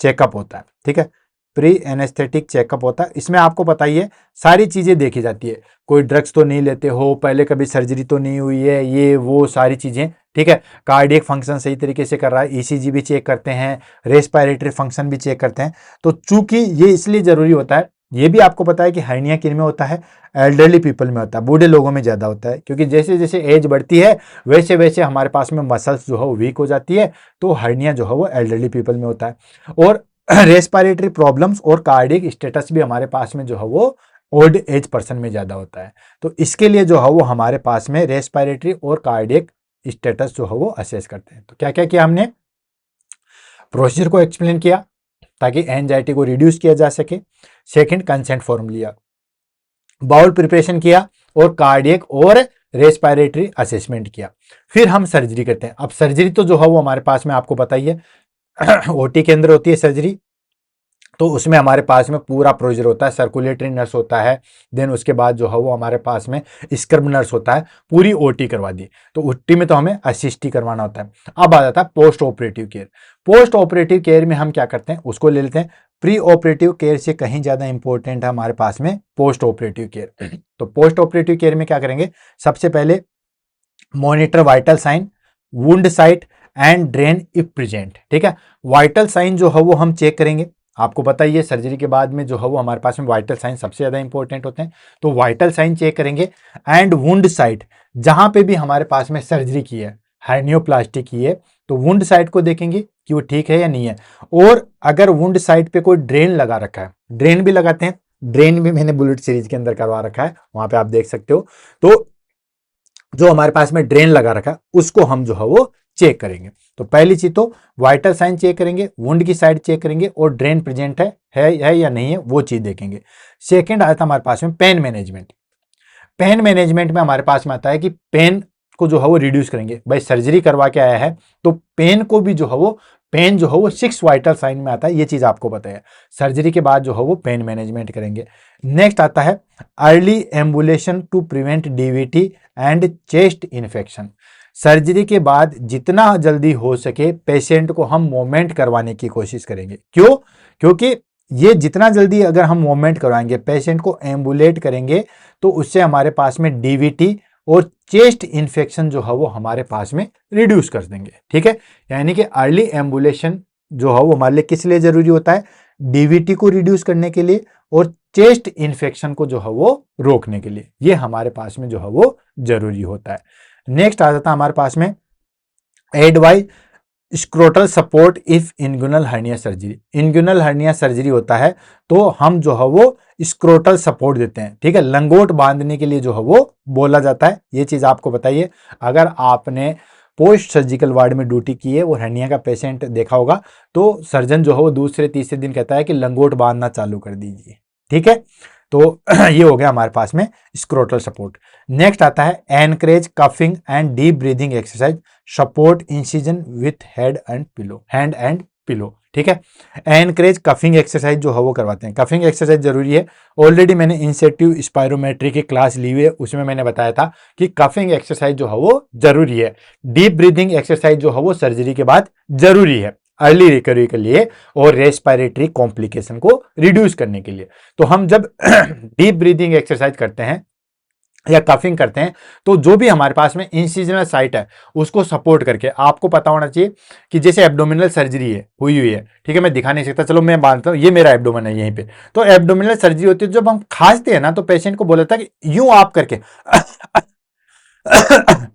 checkup होता है, ठीक है। प्री एनेस्थेटिक चेकअप होता है, इसमें आपको पता ही है सारी चीजें देखी जाती है, कोई ड्रग्स तो नहीं लेते हो, पहले कभी सर्जरी तो नहीं हुई है, ये वो सारी चीजें, ठीक है। कार्डियक फंक्शन सही तरीके से कर रहा है, ECG भी चेक करते हैं, रेस्पिरेटरी फंक्शन भी चेक करते हैं। तो चूंकि ये इसलिए जरूरी होता है ये भी आपको पता है कि हर्निया किन में होता है, एल्डरली पीपल में होता है, बूढ़े लोगों में ज़्यादा होता है, क्योंकि जैसे जैसे एज बढ़ती है वैसे वैसे हमारे पास में मसल्स जो है वो वीक हो जाती है, तो हर्निया जो है वो एल्डरली पीपल में होता है। और रेस्पिरेटरी प्रॉब्लम्स और कार्डियक स्टेटस भी हमारे पास में जो है वो ओल्ड एज पर्सन में ज़्यादा होता है। तो इसके लिए जो है वो हमारे पास में रेस्पिरेटरी और कार्डियक स्टेटस जो है वो असेस करते हैं। तो क्या क्या किया हमने, प्रोसीजर को एक्सप्लेन किया ताकि एंजाइटी को रिड्यूस किया जा सके। सेकंड, कंसेंट फॉर्म लिया, बाउल प्रिपरेशन किया और कार्डियक और रेस्पिरेटरी असेसमेंट किया। फिर हम सर्जरी करते हैं। अब सर्जरी तो जो है वो हमारे पास में आपको पता ही है ओटी के अंदर होती है सर्जरी, तो उसमें हमारे पास में पूरा प्रोसीजर होता है, सर्कुलेटरी नर्स होता है, देन उसके बाद जो है वो हमारे पास में स्क्रब नर्स होता है, पूरी ओटी करवा दी। तो ओटी में तो हमें असिस्ट ही करवाना होता है। अब आ जाता है post operative care. Post operative care में हम क्या करते हैं, उसको ले लेते हैं। प्री ऑपरेटिव केयर से कहीं ज्यादा इंपॉर्टेंट है हमारे पास में पोस्ट ऑपरेटिव केयर। तो पोस्ट ऑपरेटिव केयर में क्या करेंगे, सबसे पहले monitor vital sign, wound site and drain if present. ठीक है, वाइटल साइन जो है वो हम चेक करेंगे। आपको पता ही है सर्जरी के बाद में जो है वो हमारे पास में वाइटल साइन सबसे ज्यादा इंपॉर्टेंट होते हैं, तो वाइटल साइन चेक करेंगे। एंड वुंड साइट, जहां पे भी हमारे पास में सर्जरी की है, हर्नियोप्लास्टी की है, तो वुंड साइट को देखेंगे कि वो ठीक है या नहीं है। और अगर वुंड साइट पे कोई ड्रेन लगा रखा है, ड्रेन भी लगाते हैं, ड्रेन भी मैंने बुलेट सीरीज के अंदर करवा रखा है, वहां पे आप देख सकते हो। तो जो हमारे पास में ड्रेन लगा रखा है उसको हम जो है वो चेक करेंगे। तो पहली चीज तो वाइटल साइन चेक करेंगे, वुंड की साइड चेक करेंगे और ड्रेन प्रेजेंट है या नहीं है वो चीज देखेंगे। सेकंड आता है हमारे पास में पेन मैनेजमेंट। पेन मैनेजमेंट में हमारे पास में आता है कि पेन को जो है वो रिड्यूस करेंगे। भाई सर्जरी करवा के आया है तो पेन को भी जो है वो, पेन जो है वो 6 वाइटल साइन में आता है, ये चीज आपको पता है। सर्जरी के बाद जो है वो पेन मैनेजमेंट करेंगे। नेक्स्ट आता है early ambulation to prevent DVT and chest infection. Surgery के बाद जितना जल्दी हो सके पेशेंट को हम मूवमेंट करवाने की कोशिश करेंगे। क्यों? क्योंकि ये जितना जल्दी अगर हम मूवमेंट करवाएंगे, पेशेंट को एम्बुलेट करेंगे, तो उससे हमारे पास में डीवीटी और चेस्ट इन्फेक्शन जो है वो हमारे पास में रिड्यूस कर देंगे। ठीक है, यानी कि अर्ली एम्बुलेशन जो है वो हमारे लिए किस लिए जरूरी होता है, डीवीटी को रिड्यूस करने के लिए और चेस्ट इन्फेक्शन को जो है वो रोकने के लिए, ये हमारे पास में जो है वो जरूरी होता है। नेक्स्ट आ जाता है हमारे पास में advise scrotal support if inguinal hernia surgery. Inguinal hernia surgery होता है तो हम जो है वो स्क्रोटल सपोर्ट देते हैं। ठीक है, लंगोट बांधने के लिए जो है वो बोला जाता है, ये चीज आपको बताइए। अगर आपने पोस्ट सर्जिकल वार्ड में ड्यूटी की है और हर्निया का पेशेंट देखा होगा तो सर्जन जो है वो दूसरे तीसरे दिन कहता है कि लंगोट बांधना चालू कर दीजिए। ठीक है, तो ये हो गया हमारे पास में स्क्रोटल सपोर्ट। नेक्स्ट आता है encourage coughing and deep breathing exercise support incision with head and pillow. ठीक है, एनकरेज कफिंग एक्सरसाइज जो है वो करवाते हैं। कफिंग एक्सरसाइज जरूरी है, ऑलरेडी मैंने इंसेटिव स्पायरोमेट्री की क्लास ली हुई है, उसमें मैंने बताया था कि कफिंग एक्सरसाइज जो है वो जरूरी है। डीप ब्रीदिंग एक्सरसाइज जो है वो सर्जरी के बाद जरूरी है अर्ली रिकवरी के लिए और रेस्पिरेटरी कॉम्प्लिकेशन को रिड्यूस करने के लिए। तो हम जब डीप ब्रीदिंग एक्सरसाज करते हैं या कफिंग करते हैं तो जो भी हमारे पास में इंसिजनल साइट है उसको सपोर्ट करके, आपको पता होना चाहिए कि जैसे एब्डोमिनल सर्जरी है हुई है, ठीक है, मैं दिखा नहीं सकता, चलो मैं बांधता हूँ, ये मेरा एब्डोमेन है यहीं पे। तो एब्डोमिनल सर्जरी होती है, जब हम खांसते हैं ना तो पेशेंट को बोला था कि यूं आप करके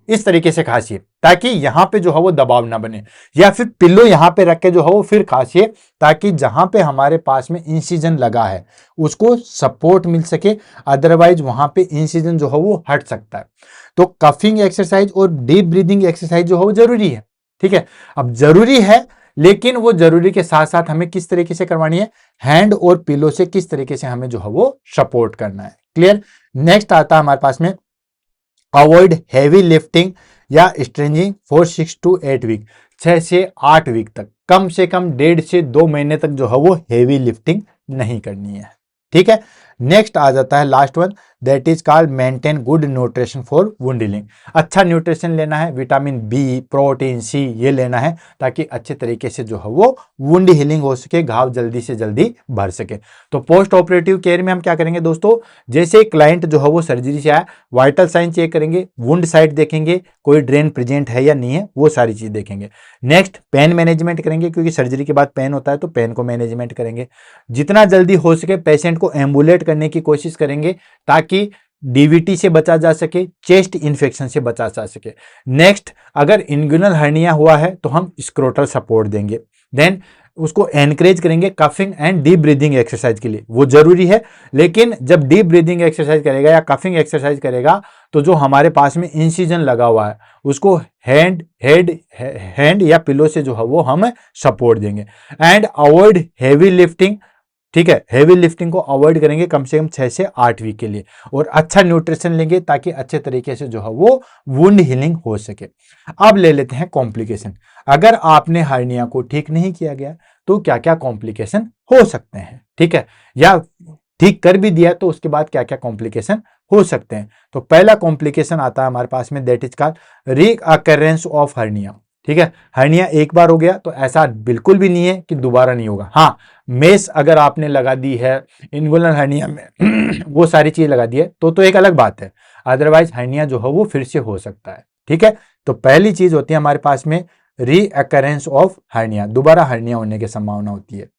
इस तरीके से खांसिए ताकि यहां पे जो है वो दबाव ना बने, या फिर पिल्लो यहां पे रख के जो है वो फिर खांसिए ताकि जहां पे हमारे पास में इंसिजन लगा है उसको सपोर्ट मिल सके, अदरवाइज वहां पे इंसिजन जो है वो हट सकता है। तो कफिंग एक्सरसाइज और डीप ब्रीदिंग एक्सरसाइज जो है वो जरूरी है। ठीक है, अब जरूरी है लेकिन वो जरूरी के साथ साथ हमें किस तरीके से करवानी है, हैंड और पिलो से किस तरीके से हमें जो है वो सपोर्ट करना है। क्लियर। नेक्स्ट आता है हमारे पास में अवॉइड हैवी लिफ्टिंग या स्ट्रेचिंग फॉर 6 to 8 वीक। 6 से 8 वीक तक, कम से कम 1.5 से 2 महीने तक जो है वो हैवी लिफ्टिंग नहीं करनी है। ठीक है, नेक्स्ट आ जाता है last one, that is called maintain good nutrition for wound healing. अच्छा न्यूट्रिशन लेना है, विटामिन बी, प्रोटीन, सी ये लेना है ताकि अच्छे तरीके से जो है वो वुंड हीलिंग हो सके, घाव जल्दी से जल्दी भर सके। तो पोस्ट ऑपरेटिव केयर में हम क्या करेंगे दोस्तों, जैसे क्लाइंट जो है वो सर्जरी से आया, वाइटल साइन चेक करेंगे, वुंड साइट देखेंगे, कोई ड्रेन प्रेजेंट है या नहीं है, वो सारी चीज देखेंगे। नेक्स्ट पेन मैनेजमेंट करेंगे, क्योंकि सर्जरी के बाद पेन होता है तो पेन को मैनेजमेंट करेंगे। जितना जल्दी हो सके पेशेंट को एम्बुलेट करने की कोशिश करेंगे ताकि डीवीटी से बचा जा सके, चेस्ट इन्फेक्शन से बचा जा सके। नेक्स्ट, अगर इंग्युनल हर्निया हुआ है तो हम स्क्रोटल सपोर्ट देंगे। देन उसको एनकरेज करेंगे coughing and deep breathing exercise के लिए, वो जरूरी है। लेकिन जब डीप ब्रीदिंग एक्सरसाइज करेगा या कफिंग एक्सरसाइज करेगा तो जो हमारे पास में इंसिजन लगा हुआ है उसको हैंड या पिलो से जो है वो हम सपोर्ट देंगे। एंड अवॉइड हेवी लिफ्टिंग, ठीक है, हेवी लिफ्टिंग को अवॉइड करेंगे कम से कम 6 से 8 वीक के लिए, और अच्छा न्यूट्रिशन लेंगे ताकि अच्छे तरीके से जो है वो वुंड हीलिंग हो सके। अब ले लेते हैं कॉम्प्लिकेशन। अगर आपने हार्निया को ठीक नहीं किया गया तो क्या क्या कॉम्प्लिकेशन हो सकते हैं, ठीक है, या ठीक कर भी दिया तो उसके बाद क्या क्या कॉम्प्लिकेशन हो सकते हैं। तो पहला कॉम्प्लिकेशन आता है हमारे पास में, that is called recurrence of hernia. ठीक है, हर्निया एक बार हो गया तो ऐसा बिल्कुल भी नहीं है कि दोबारा नहीं होगा। हाँ, मेस अगर आपने लगा दी है इन्गुलर हर्निया में वो सारी चीज लगा दी है तो एक अलग बात है, अदरवाइज हर्निया जो है वो फिर से हो सकता है। ठीक है, तो पहली चीज होती है हमारे पास में रीअकरेंस ऑफ हर्निया, दोबारा हर्निया होने की संभावना होती है।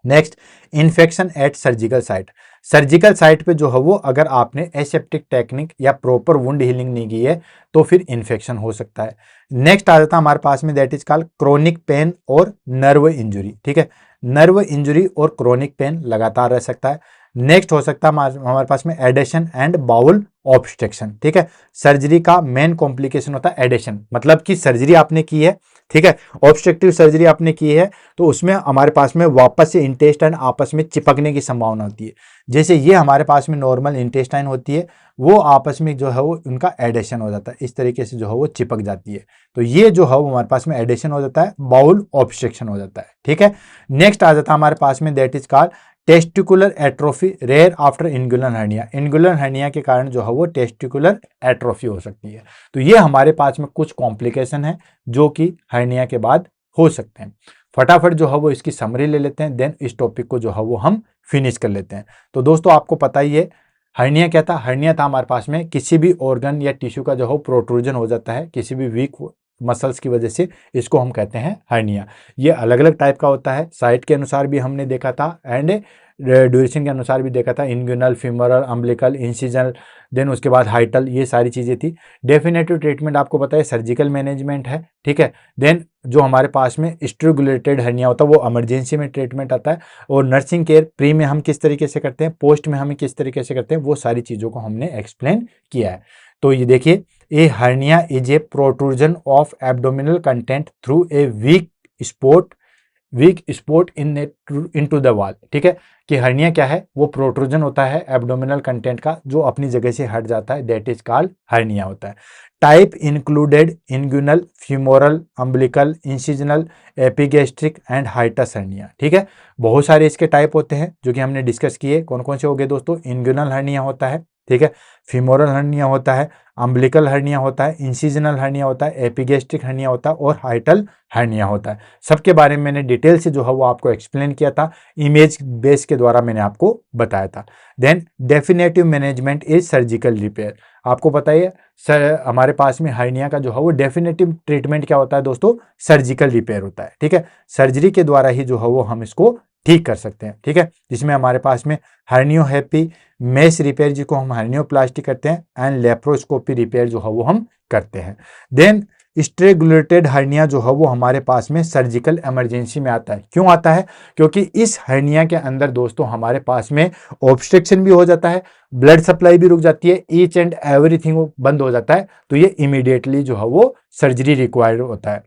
Next, infection at surgical site. Surgical site पे जो है वो अगर आपने एसेप्टिक टेक्निक या प्रॉपर वुंड हीलिंग नहीं की है तो फिर इन्फेक्शन हो सकता है। नेक्स्ट आ जाता है हमारे पास में, that is called chronic pain और नर्व इंजुरी। ठीक है, नर्व इंजुरी और क्रोनिक पेन लगातार रह सकता है। नेक्स्ट हो सकता है हमारे पास में एडेशन एंड बाउल ऑब्स्ट्रक्शन। ठीक है, सर्जरी का मेन कॉम्प्लिकेशन होता है एडेशन, मतलब कि सर्जरी आपने की है, ठीक है, ऑब्स्ट्रक्टिव सर्जरी आपने की है तो उसमें हमारे पास में वापस से इंटेस्टाइन आपस में चिपकने की संभावना होती है। जैसे ये हमारे पास में नॉर्मल इंटेस्टाइन होती है, वो आपस में जो है वो उनका एडेशन हो जाता है, इस तरीके से जो है वो चिपक जाती है, तो ये जो है वो हमारे पास में एडेशन हो जाता है, बाउल ऑब्स्ट्रक्शन हो जाता है। ठीक है, नेक्स्ट आ जाता है हमारे पास में, that is called testicular atrophy rare after inguinal hernia. Inguinal hernia के कारण जो है वो टेस्टिकुलर एट्रोफी हो सकती है। तो ये हमारे पास में कुछ कॉम्प्लिकेशन है जो कि हर्निया के बाद हो सकते हैं। फटाफट जो है वो इसकी समरी ले लेते हैं, देन इस टॉपिक को जो है वो हम फिनिश कर लेते हैं। तो दोस्तों आपको पता ही है हर्निया क्या था। हर्निया था हमारे पास में किसी भी ऑर्गन या टिश्यू का जो है प्रोट्रूजन हो जाता है किसी भी वीक मसल्स की वजह से, इसको हम कहते हैं हर्निया। ये अलग अलग टाइप का होता है, साइट के अनुसार भी हमने देखा था एंड ड्यूरेशन के अनुसार भी देखा था, इंग्यूनल, फीमोरल, अम्बिलिकल, इंसिजनल, देन उसके बाद हाइटल, ये सारी चीज़ें थी। डेफिनेटिव ट्रीटमेंट आपको पता है सर्जिकल मैनेजमेंट है। ठीक है, देन जो हमारे पास में स्ट्रगुलेटेड हर्निया होता है वो इमरजेंसी में ट्रीटमेंट आता है, और नर्सिंग केयर प्री में हम किस तरीके से करते हैं, पोस्ट में हम किस तरीके से करते हैं, वो सारी चीज़ों को हमने एक्सप्लेन किया है। तो ये देखिए, a hernia is a protrusion of abdominal content through a weak spot into the wall. ठीक है, कि हर्निया क्या है, वो प्रोट्रूजन होता है एब्डोमिनल कंटेंट का जो अपनी जगह से हट जाता है, दैट इज कॉल्ड हर्निया होता है। Type included inguinal, femoral, umbilical, incisional, epigastric and hiatus hernia. ठीक है, बहुत सारे इसके टाइप होते हैं जो कि हमने डिस्कस किए। कौन कौन से हो गए दोस्तों, इंग्यूनल हर्निया होता है, ठीक है, फीमोरल हर्निया होता है, अम्बिलिकल हर्निया होता है, इंसिजनल हर्निया होता है, एपिगैस्ट्रिक हर्निया होता है और हाइटल हर्निया होता है। सबके बारे में मैंने डिटेल से जो है वो आपको एक्सप्लेन किया था, इमेज बेस के द्वारा मैंने आपको बताया था। Then definitive management is surgical repair. आपको पता है सर, हमारे पास में हर्निया का जो है वो डेफिनेटिव ट्रीटमेंट क्या होता है दोस्तों, सर्जिकल रिपेयर होता है। ठीक है, सर्जरी के द्वारा ही जो है वो हम इसको ठीक कर सकते हैं। ठीक है, जिसमें हमारे पास में हर्नियोहेपी, मेश रिपेयर जिसको हम हर्नियोप्लास्टी करते हैं, एंड लेप्रोस्कोपी रिपेयर जो है वो हम करते हैं। देन स्ट्रेगुलेटेड हर्निया जो है वो हमारे पास में सर्जिकल इमरजेंसी में आता है। क्यों आता है, क्योंकि इस हर्निया के अंदर दोस्तों हमारे पास में ऑब्स्ट्रक्शन भी हो जाता है, ब्लड सप्लाई भी रुक जाती है, ईच एंड एवरीथिंग बंद हो जाता है, तो ये इमीडिएटली जो है वो सर्जरी रिक्वायर्ड होता है।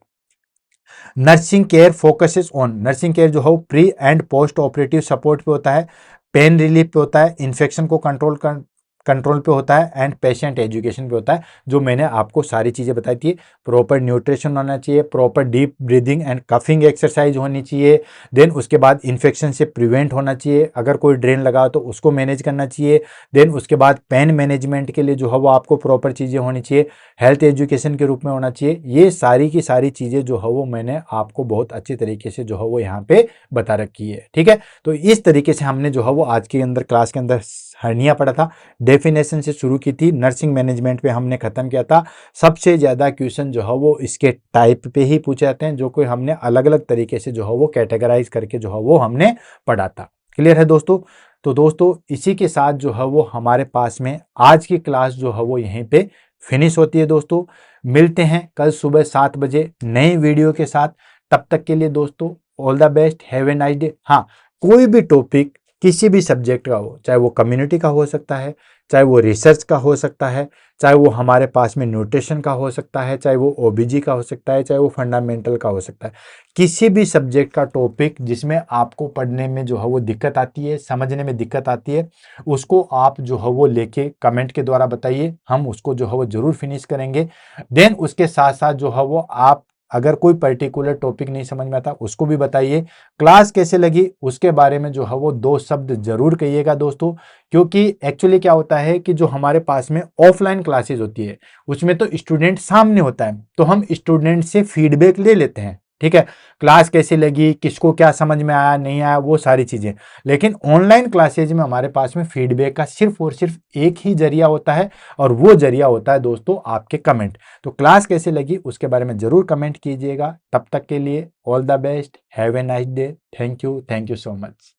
Nursing care focuses on, nursing care जो है वो pre and post operative support पे होता है, पेन रिलीफ पे होता है, इन्फेक्शन को कंट्रोल कंट्रोल पे होता है एंड पेशेंट एजुकेशन पे होता है, जो मैंने आपको सारी चीज़ें बताई थी। प्रॉपर न्यूट्रिशन होना चाहिए, proper deep breathing and coughing exercise होनी चाहिए, देन उसके बाद इन्फेक्शन से प्रिवेंट होना चाहिए, अगर कोई ड्रेन लगा तो उसको मैनेज करना चाहिए, देन उसके बाद पेन मैनेजमेंट के लिए जो है वो आपको प्रॉपर चीज़ें होनी चाहिए, हेल्थ एजुकेशन के रूप में होना चाहिए। ये सारी की सारी चीज़ें जो है वो मैंने आपको बहुत अच्छी तरीके से जो है वो यहाँ पे बता रखी है, ठीक है। तो इस तरीके से हमने जो है वो आज के अंदर क्लास के अंदर हर्निया पढ़ा था, डेफिनेशन से शुरू की थी, नर्सिंग मैनेजमेंट पे हमने खत्म किया था। सबसे ज़्यादा क्वेश्चन जो है वो इसके टाइप पे ही पूछे जाते हैं, जो कोई हमने अलग अलग तरीके से जो है वो कैटेगराइज करके जो है वो हमने पढ़ा था। क्लियर है दोस्तों? तो दोस्तों इसी के साथ जो है वो हमारे पास में आज की क्लास जो है वो यहीं पे फिनिश होती है दोस्तों। मिलते हैं कल सुबह 7 बजे नई वीडियो के साथ। तब तक के लिए दोस्तों all the best, have a nice day. हाँ, कोई भी टॉपिक किसी भी सब्जेक्ट का हो, चाहे वो कम्युनिटी का हो सकता है, चाहे वो रिसर्च का हो सकता है, चाहे वो हमारे पास में न्यूट्रिशन का हो सकता है, चाहे वो ओबीजी का हो सकता है, चाहे वो फंडामेंटल का हो सकता है, किसी भी सब्जेक्ट का टॉपिक जिसमें आपको पढ़ने में जो है वो दिक्कत आती है, समझने में दिक्कत आती है, उसको आप जो है वो लेके कमेंट के द्वारा बताइए, हम उसको जो है वो जरूर फिनिश करेंगे। देन उसके साथ साथ जो है वो आप अगर कोई पर्टिकुलर टॉपिक नहीं समझ में आता उसको भी बताइए। क्लास कैसे लगी उसके बारे में जो है वो 2 शब्द जरूर कहिएगा दोस्तों, क्योंकि एक्चुअली क्या होता है कि जो हमारे पास में ऑफलाइन क्लासेस होती है उसमें तो स्टूडेंट सामने होता है, तो हम स्टूडेंट से फीडबैक ले लेते हैं, ठीक है, क्लास कैसी लगी, किसको क्या समझ में आया नहीं आया, वो सारी चीजें। लेकिन ऑनलाइन क्लासेज में हमारे पास में फीडबैक का सिर्फ और सिर्फ एक ही जरिया होता है, और वो जरिया होता है दोस्तों आपके कमेंट। तो क्लास कैसे लगी उसके बारे में जरूर कमेंट कीजिएगा। तब तक के लिए all the best, have a nice day, thank you so much.